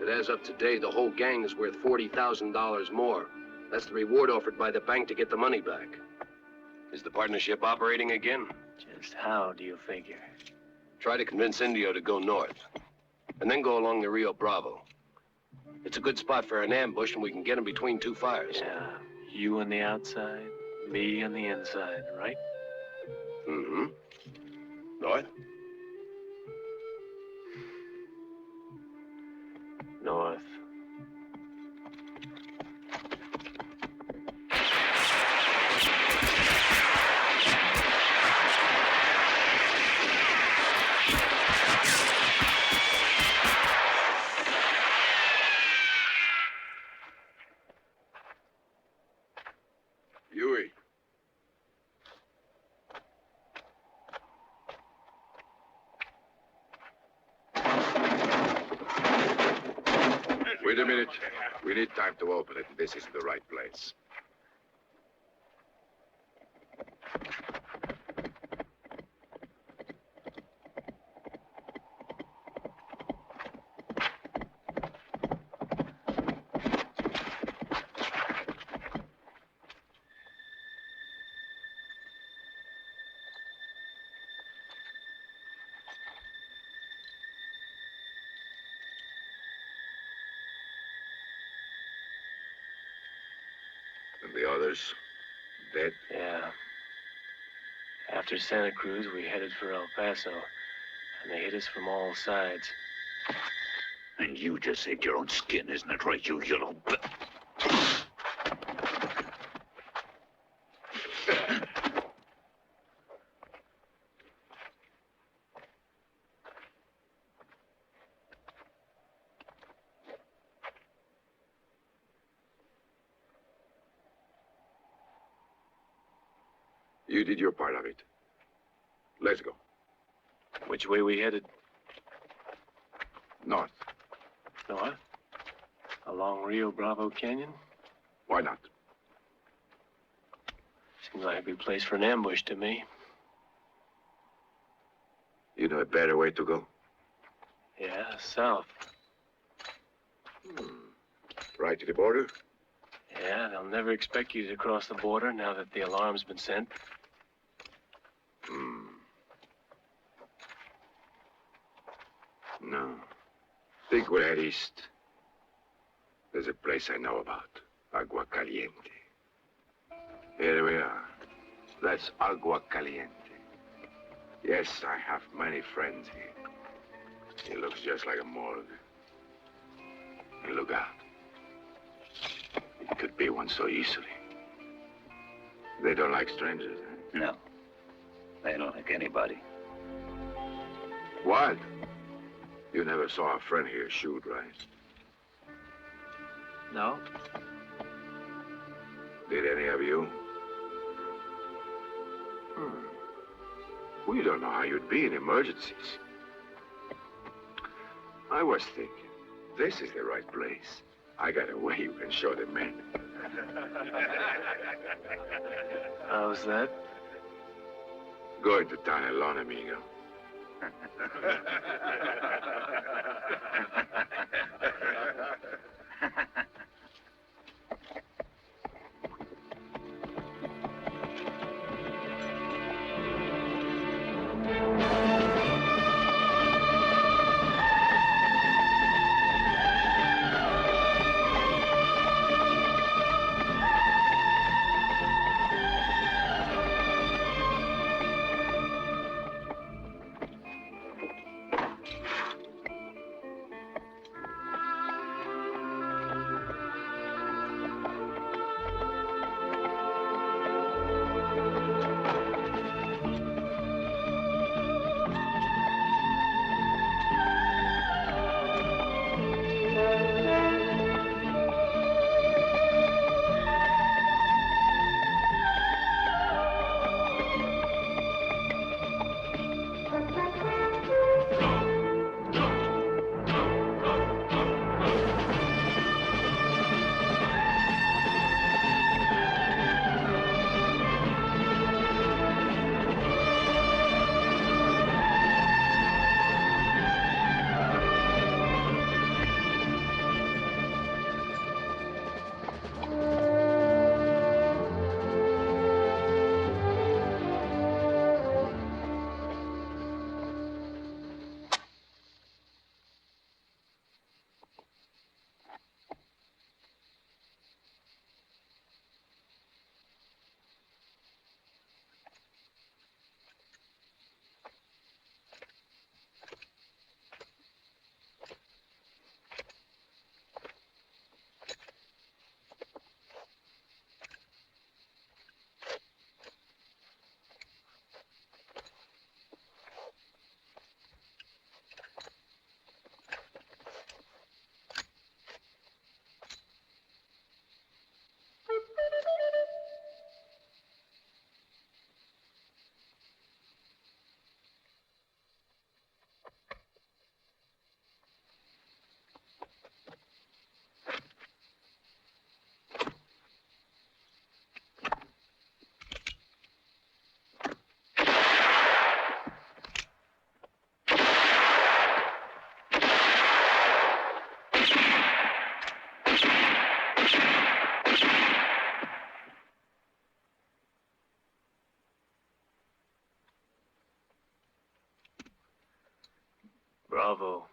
that as of today, the whole gang is worth $40,000 more. That's the reward offered by the bank to get the money back. Is the partnership operating again? Just how do you figure? Try to convince Indio to go north, and then go along the Rio Bravo. It's a good spot for an ambush, and we can get him between 2 fires. Yeah, you on the outside, me on the inside, right? Mm-hmm. North? North. Huey. Wait a minute. We need time to open it. This isn't the right place. And the others, dead? Yeah. After Santa Cruz, we headed for El Paso, and they hit us from all sides. And you just saved your own skin, isn't it right, you yellow... You did your part of it. Let's go. Which way we headed? North. North? Along Rio Bravo Canyon? Why not? Seems like a good place for an ambush to me. You know a better way to go? Yeah, south. Right to the border? Yeah, they'll never expect you to cross the border now that the alarm's been sent. No. Think we'll head east. There's a place I know about. Agua Caliente. Here we are. That's Agua Caliente. Yes, I have many friends here. It looks just like a morgue. And look out. It could be one so easily. They don't like strangers, eh? No. They don't like anybody. What? You never saw a friend here shoot, right? No? Did any of you? We don't know how you'd be in emergencies. I was thinking, this is the right place. I got a way you can show the men. How's that? Going to town alone, amigo. Bravo.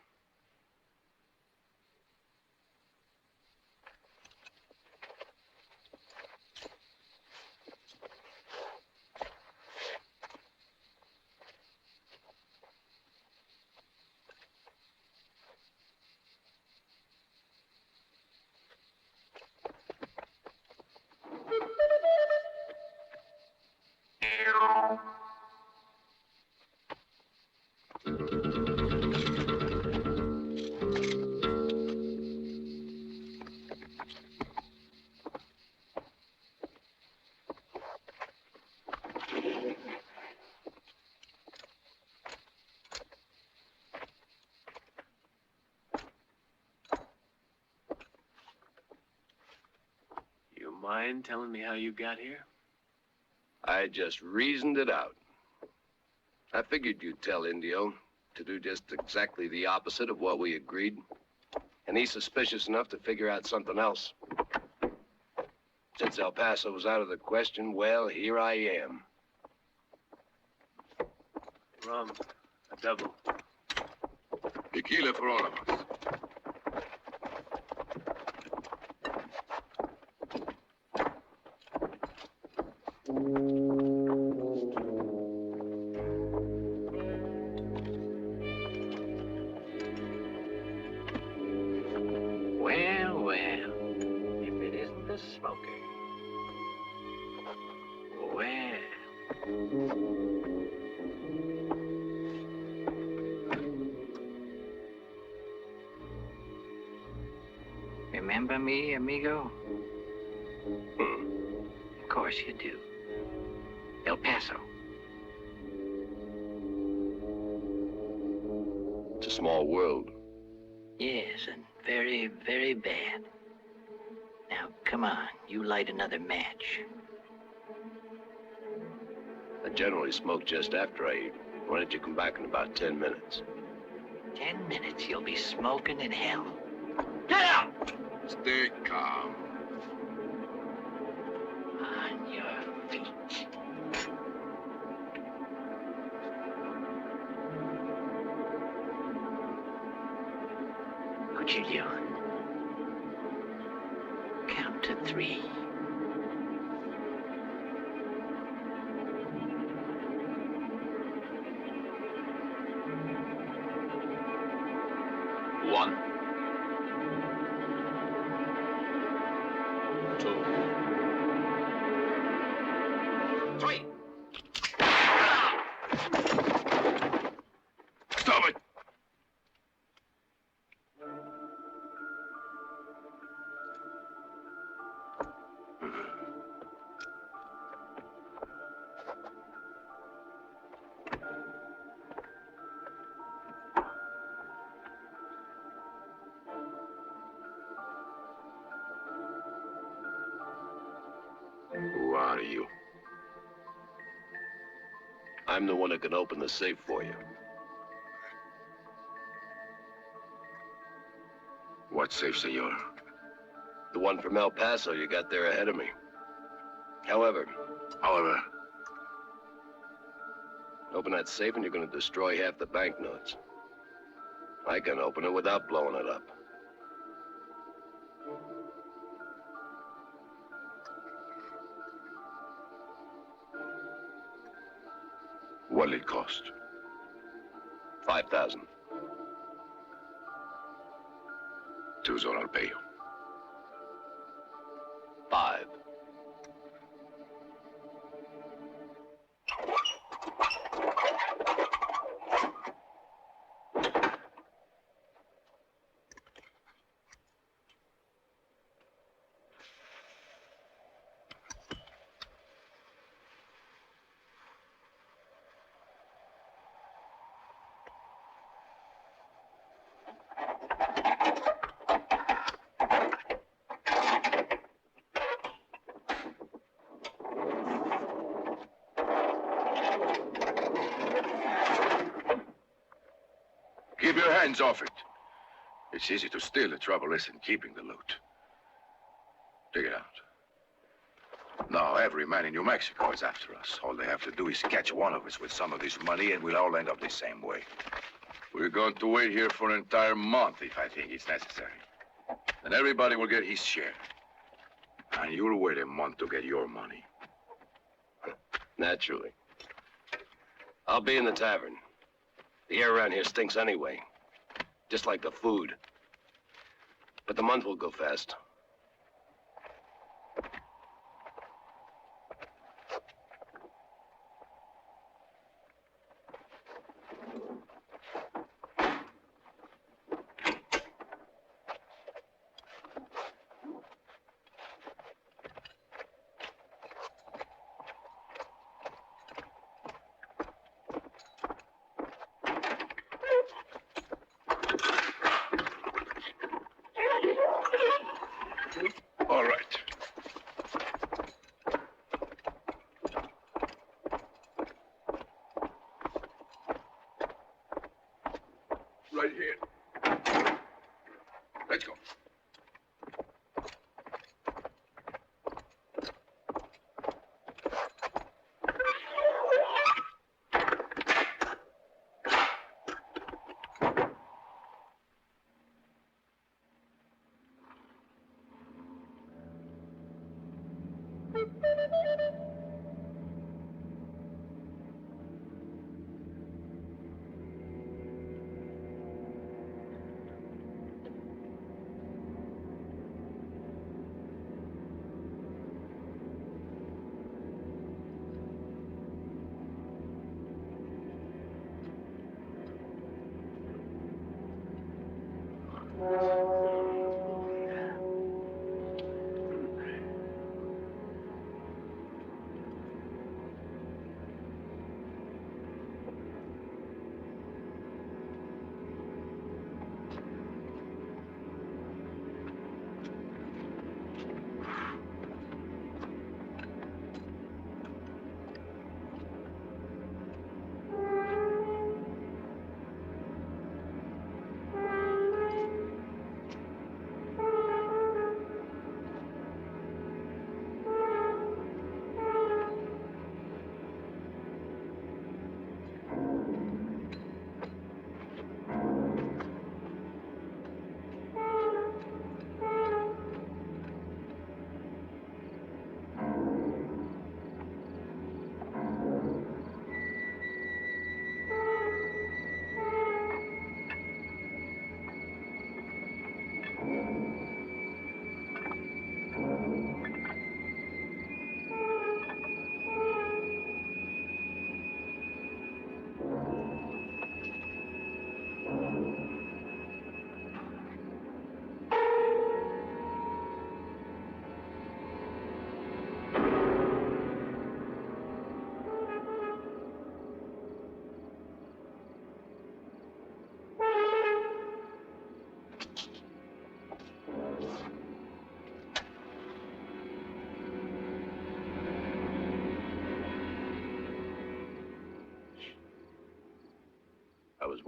You mind telling me how you got here? I just reasoned it out. I figured you'd tell Indio to do just exactly the opposite of what we agreed. And he's suspicious enough to figure out something else. Since El Paso was out of the question, well, here I am. Rum. A double. Tequila for all of us. smoker. Well. Remember me, amigo? Of course you do. El Paso. It's a small world. Yes, and very, very bad. Now, come on. You light another match. I generally smoke just after I eat. Why don't you come back in about 10 minutes? 10 minutes, you'll be smoking in hell. Get out! Stay calm. On your feet. Cuchillo. Count to 3. One. 2. 3. Stop it! Who are you? I'm the one that can open the safe for you. What safe, senor? The one from El Paso you got there ahead of me. However, open that safe and you're gonna destroy half the banknotes. I can open it without blowing it up. What'll it cost? 5,000. 2's all I'll pay you. 5. Keep your hands off it. It's easy to steal. The trouble is in keeping the loot. Take it out. Now, every man in New Mexico is after us. All they have to do is catch one of us with some of this money, and we'll all end up the same way. We're going to wait here for an entire month, if I think it's necessary. And everybody will get his share. And you'll wait a month to get your money. Naturally. I'll be in the tavern. The air around here stinks anyway. Just like the food. But the month will go fast. All right. Right here. Let's go.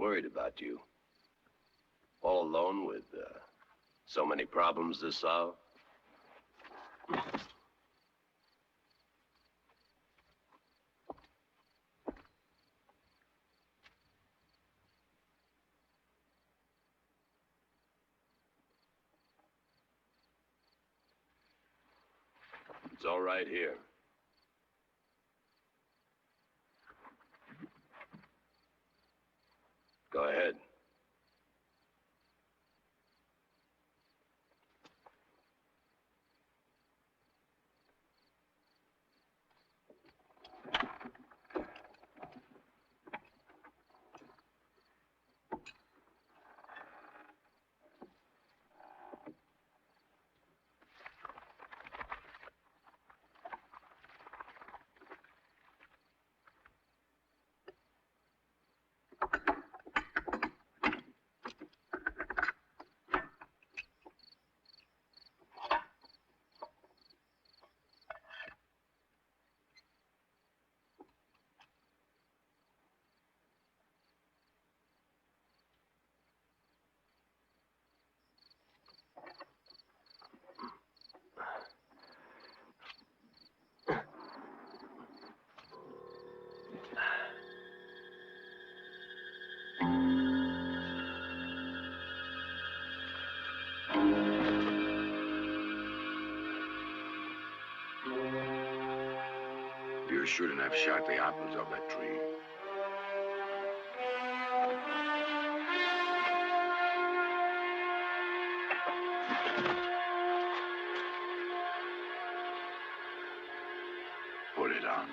worried about you. All alone with so many problems to solve. It's all right here. Go ahead. You shouldn't have shot the apples of that tree. Put it on.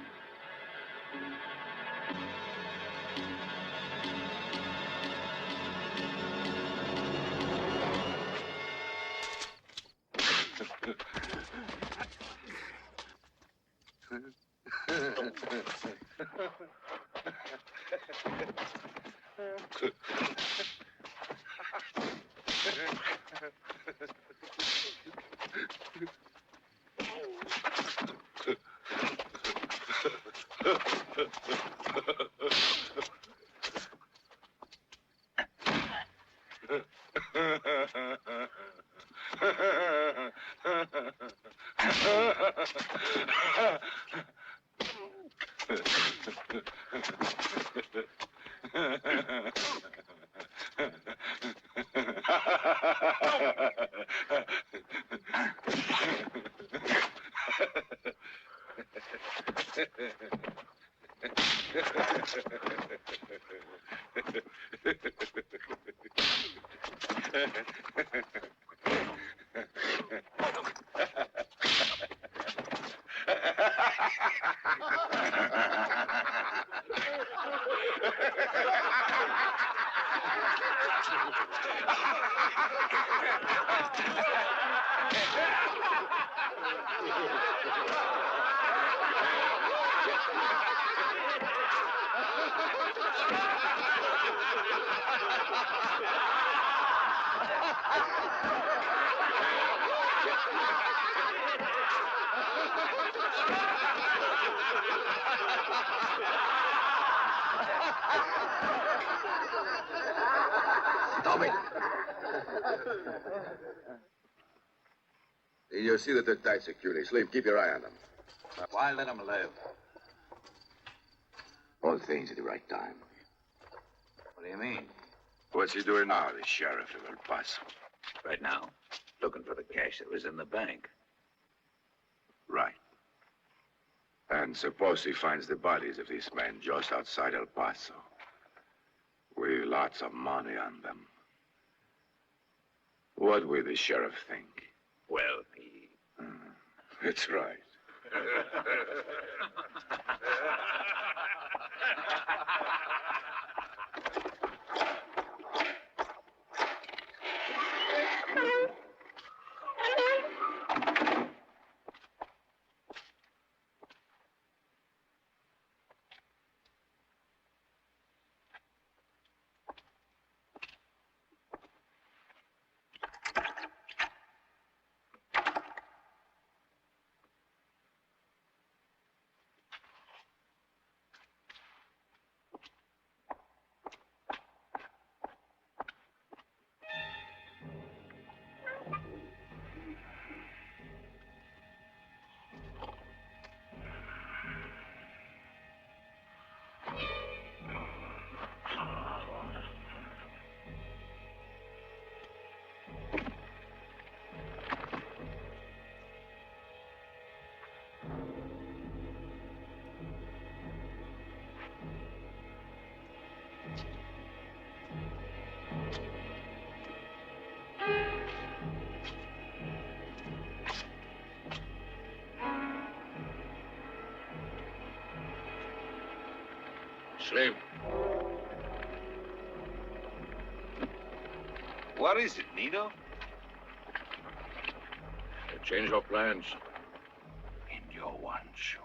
Stop it. You see that they're tight security. Sleep, keep your eye on them. Why let them live? All things at the right time. What do you mean? What's he doing now, the sheriff of El Paso? Right now, looking for the cash that was in the bank. Right. And suppose he finds the bodies of these men just outside El Paso, with lots of money on them. What will the sheriff think? Well, he... That's right. slave. What is it, Nino? They changed our plans. Indio wants you.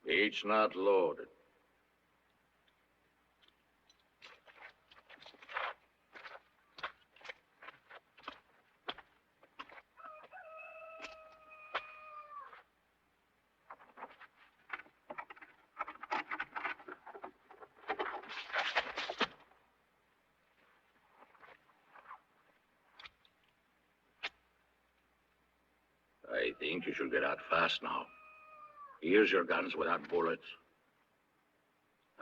Each not loaded. I think you should get out fast now. Here's your guns without bullets.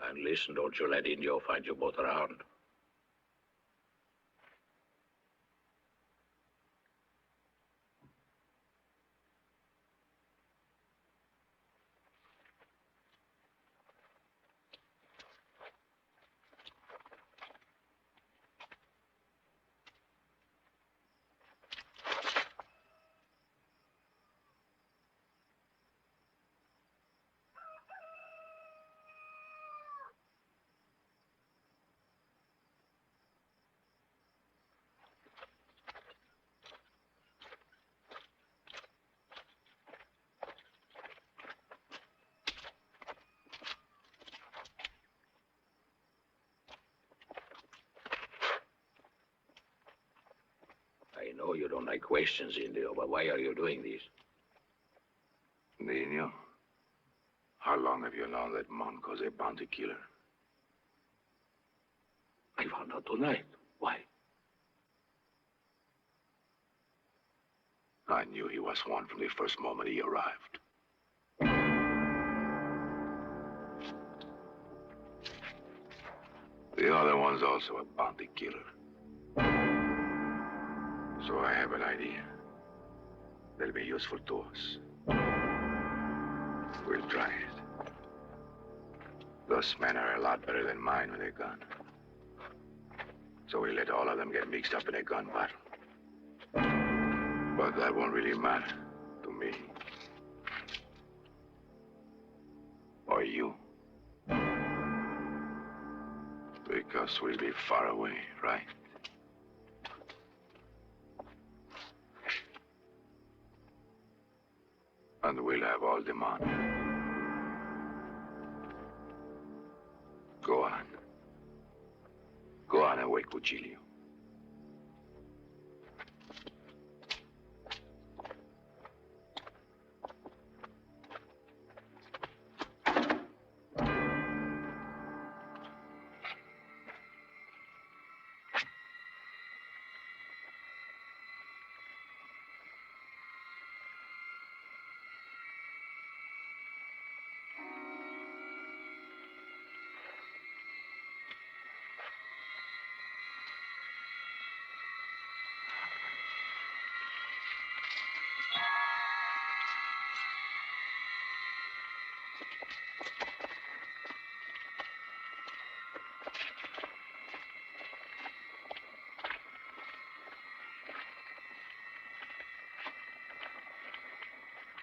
And listen, don't you let Indio find you both around. I know you don't like questions, Indio, but why are you doing this? Indio, how long have you known that Monco's a bounty killer? I found out tonight. Why? I knew he was one from the first moment he arrived. The other one's also a bounty killer. So I have an idea. That'll be useful to us. We'll try it. Those men are a lot better than mine with a gun. So we let all of them get mixed up in a gun battle. But that won't really matter to me. Or you. Because we'll be far away, right? And we'll have all the money. Go on. Go on and wake Cuchillo.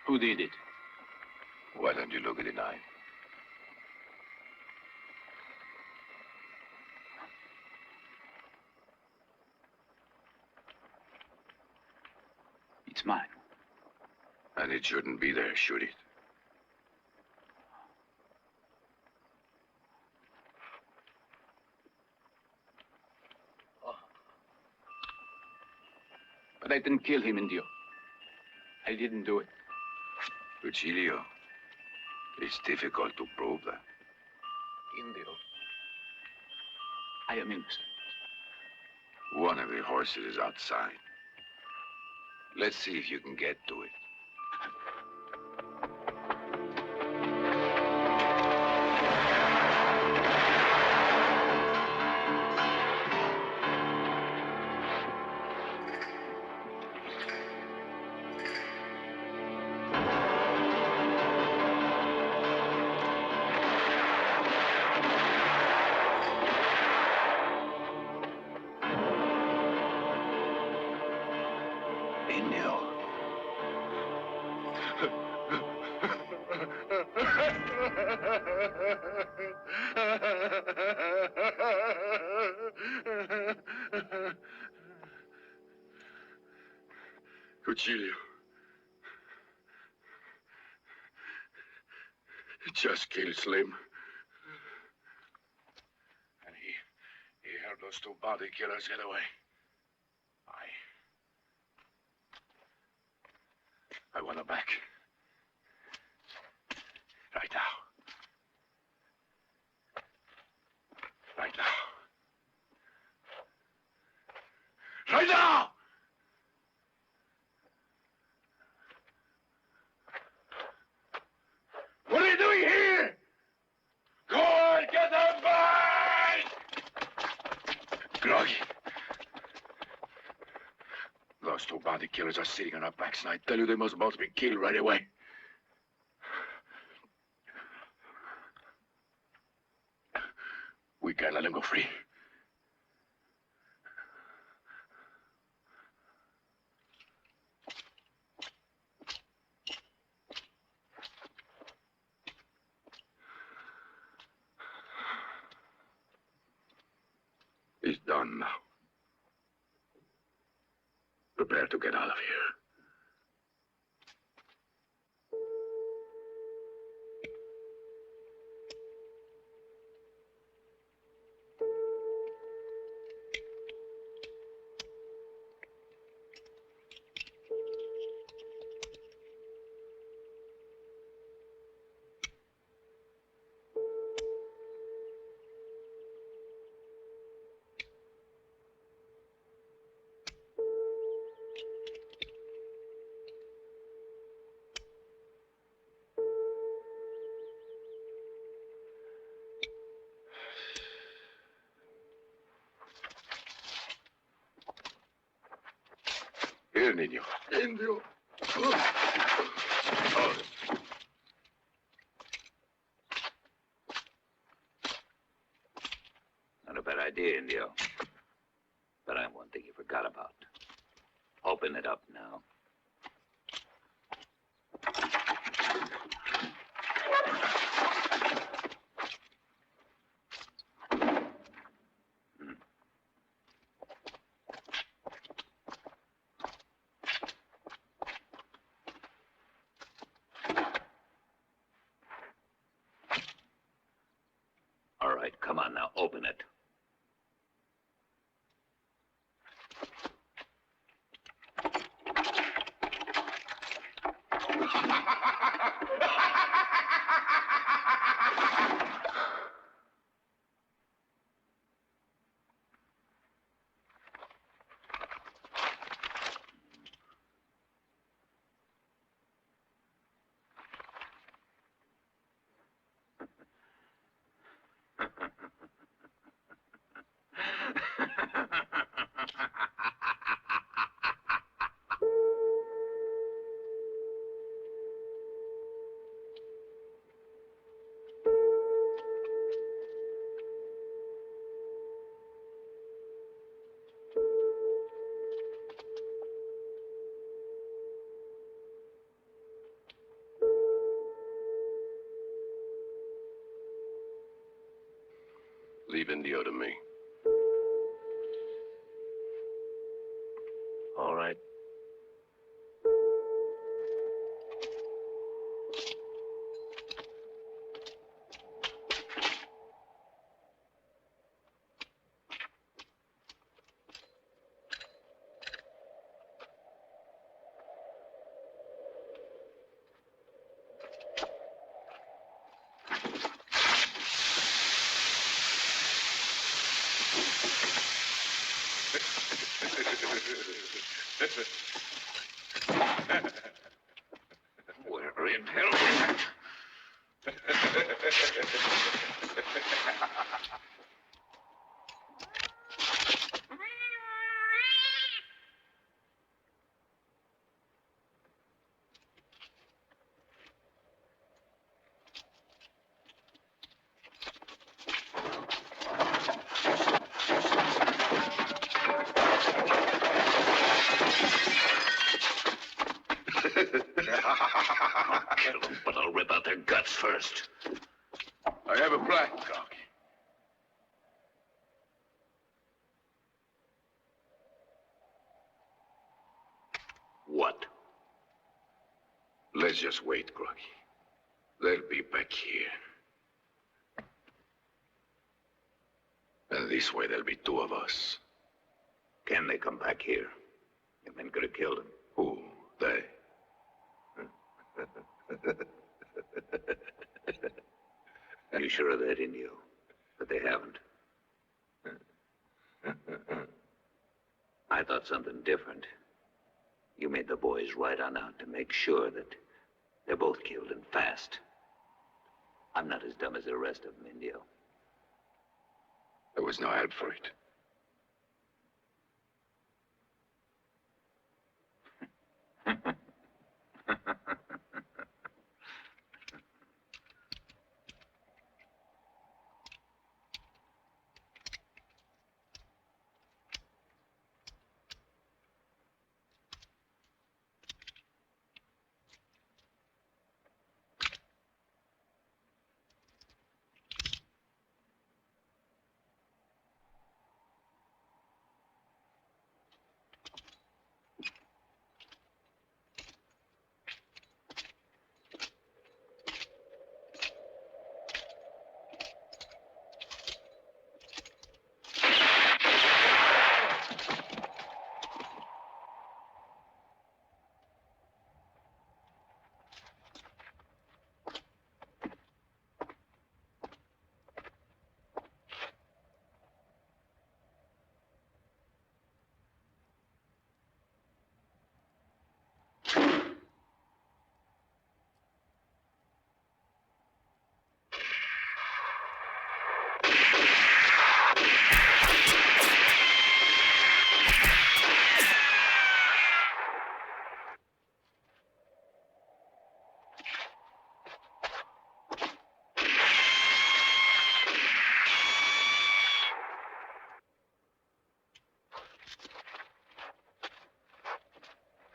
Who did it? Why don't you look at the knife? It's mine. And it shouldn't be there, should it? But I didn't kill him, Indio. I didn't do it. Cuchillo, it's difficult to prove that. Indio. I am innocent. One of the horses is outside. Let's see if you can get to it. Indio. Cuchillo. He just killed Slim. And he helped those two bounty killers get away. I want her back. Right now. Right now. Right now! What are you doing here? Go on, get them back! Groggy. Those two bounty killers are sitting on our backs, and I tell you they must both be killed right away. We can't let them go free. He's done now. Prepare to get out of here. Here, Indio. Indio. Not a bad idea, Indio. But I have one thing you forgot about. Open it up now. All right, come on now, open it. Leave Indio to me. All right. Repel. Kill them, but I'll rip out their guts first. I have a plan, Doc. What? Let's just wait, Groggy. They'll be back here. And this way there'll be two of us. Can they come back here? Your men could have killed him. Who? They? You sure of that, Indio? But they haven't. I thought something different. You made the boys ride on out to make sure that they're both killed and fast. I'm not as dumb as the rest of them, Indio. There was no help for it.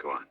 Go on.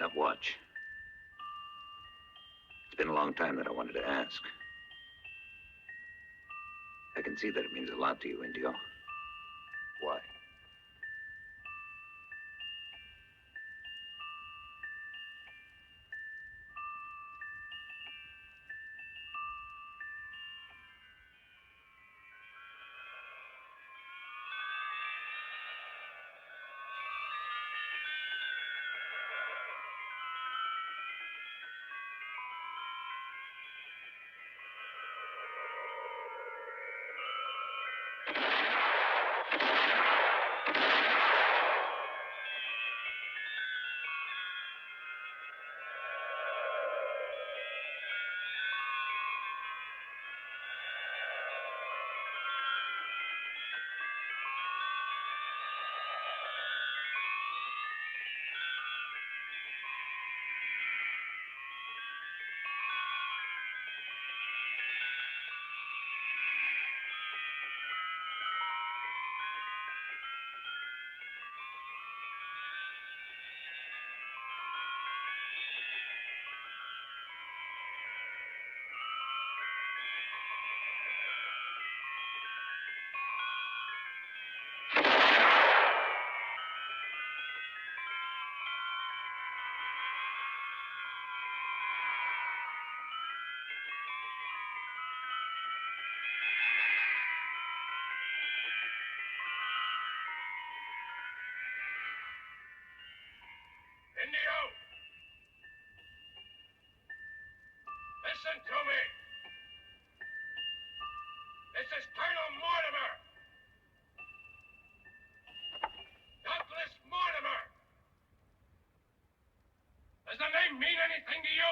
Now watch. It's been a long time that I wanted to ask. I can see that it means a lot to you, Indio. Why? mean anything to you?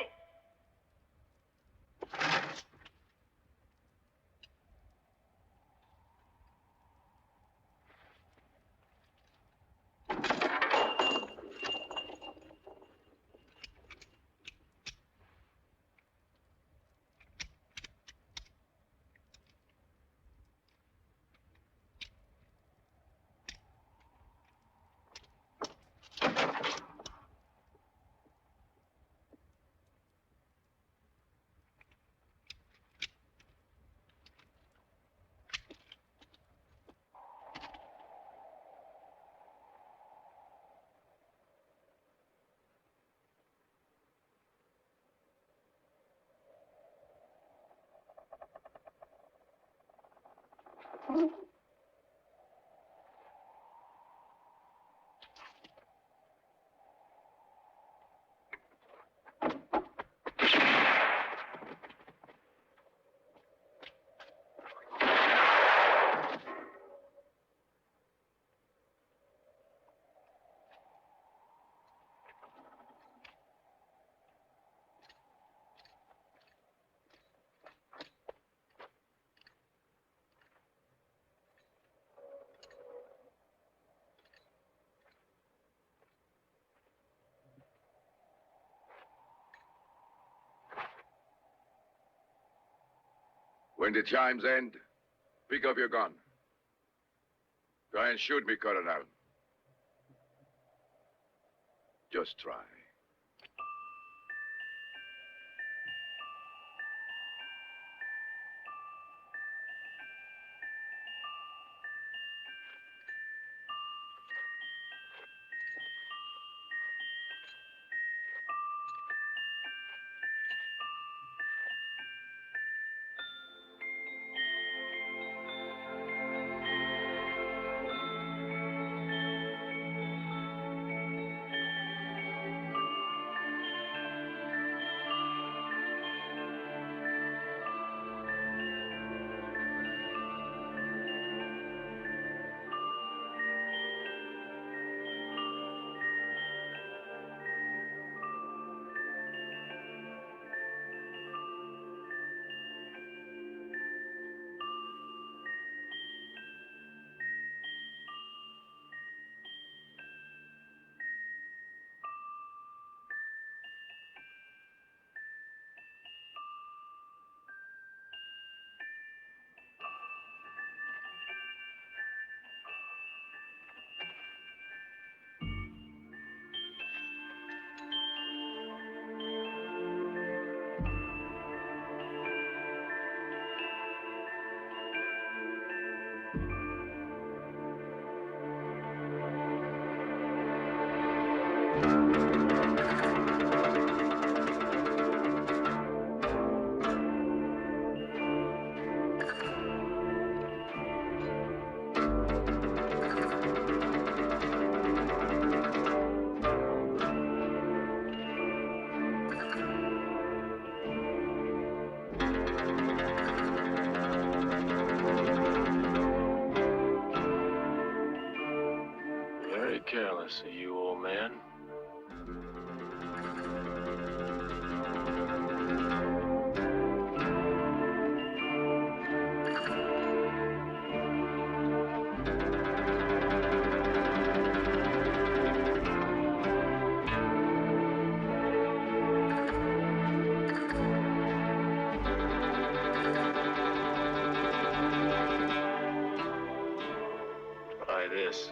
When the chimes end, pick up your gun. Try and shoot me, Colonel. Just try. Careless of you, old man. Try this.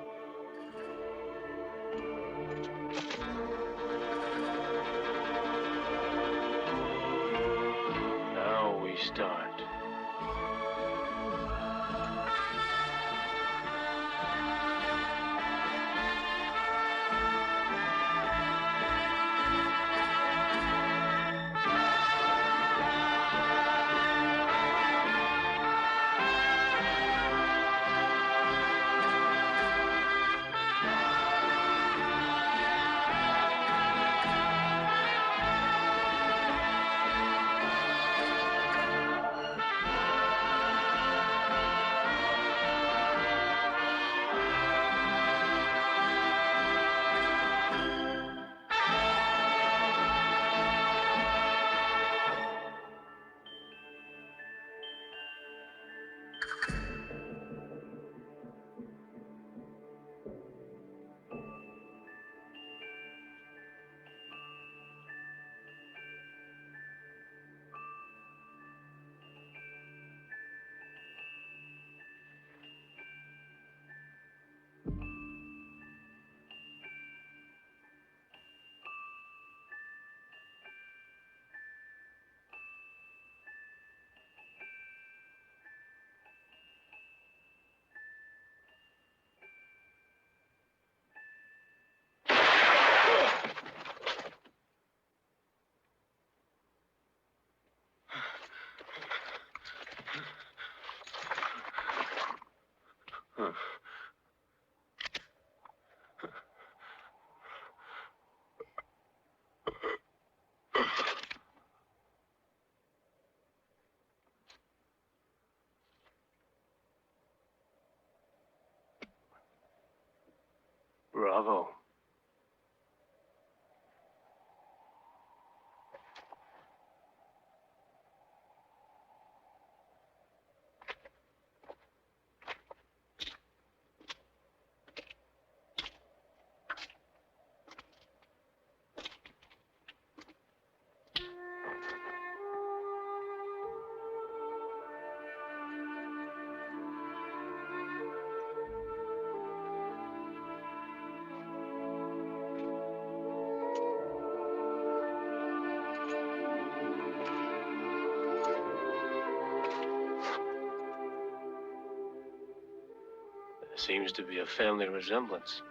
seems to be a family resemblance.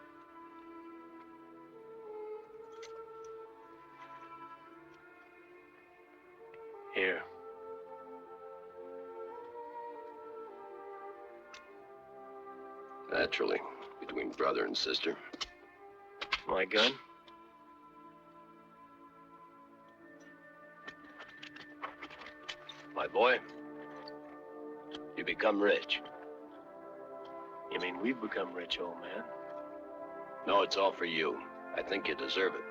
Here. Naturally, between brother and sister. My gun? My boy, you become rich. You mean we've become rich, old man? No, it's all for you. I think you deserve it.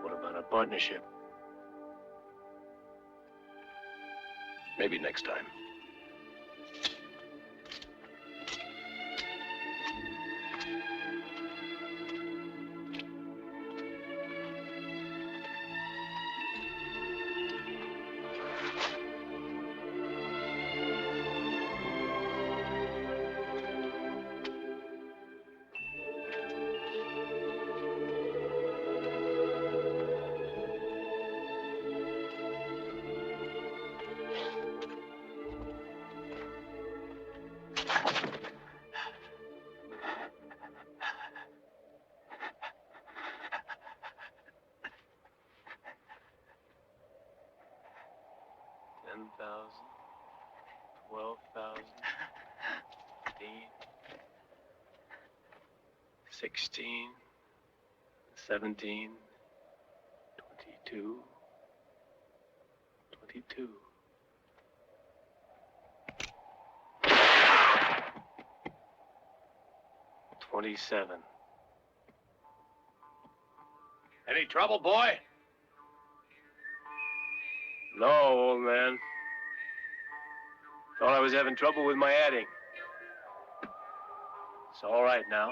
What about a partnership? Maybe next time. $10,000, $12,000, 16, 17, 22, 22. $27. Any trouble, boy? No, old man. Thought I was having trouble with my adding. It's all right now.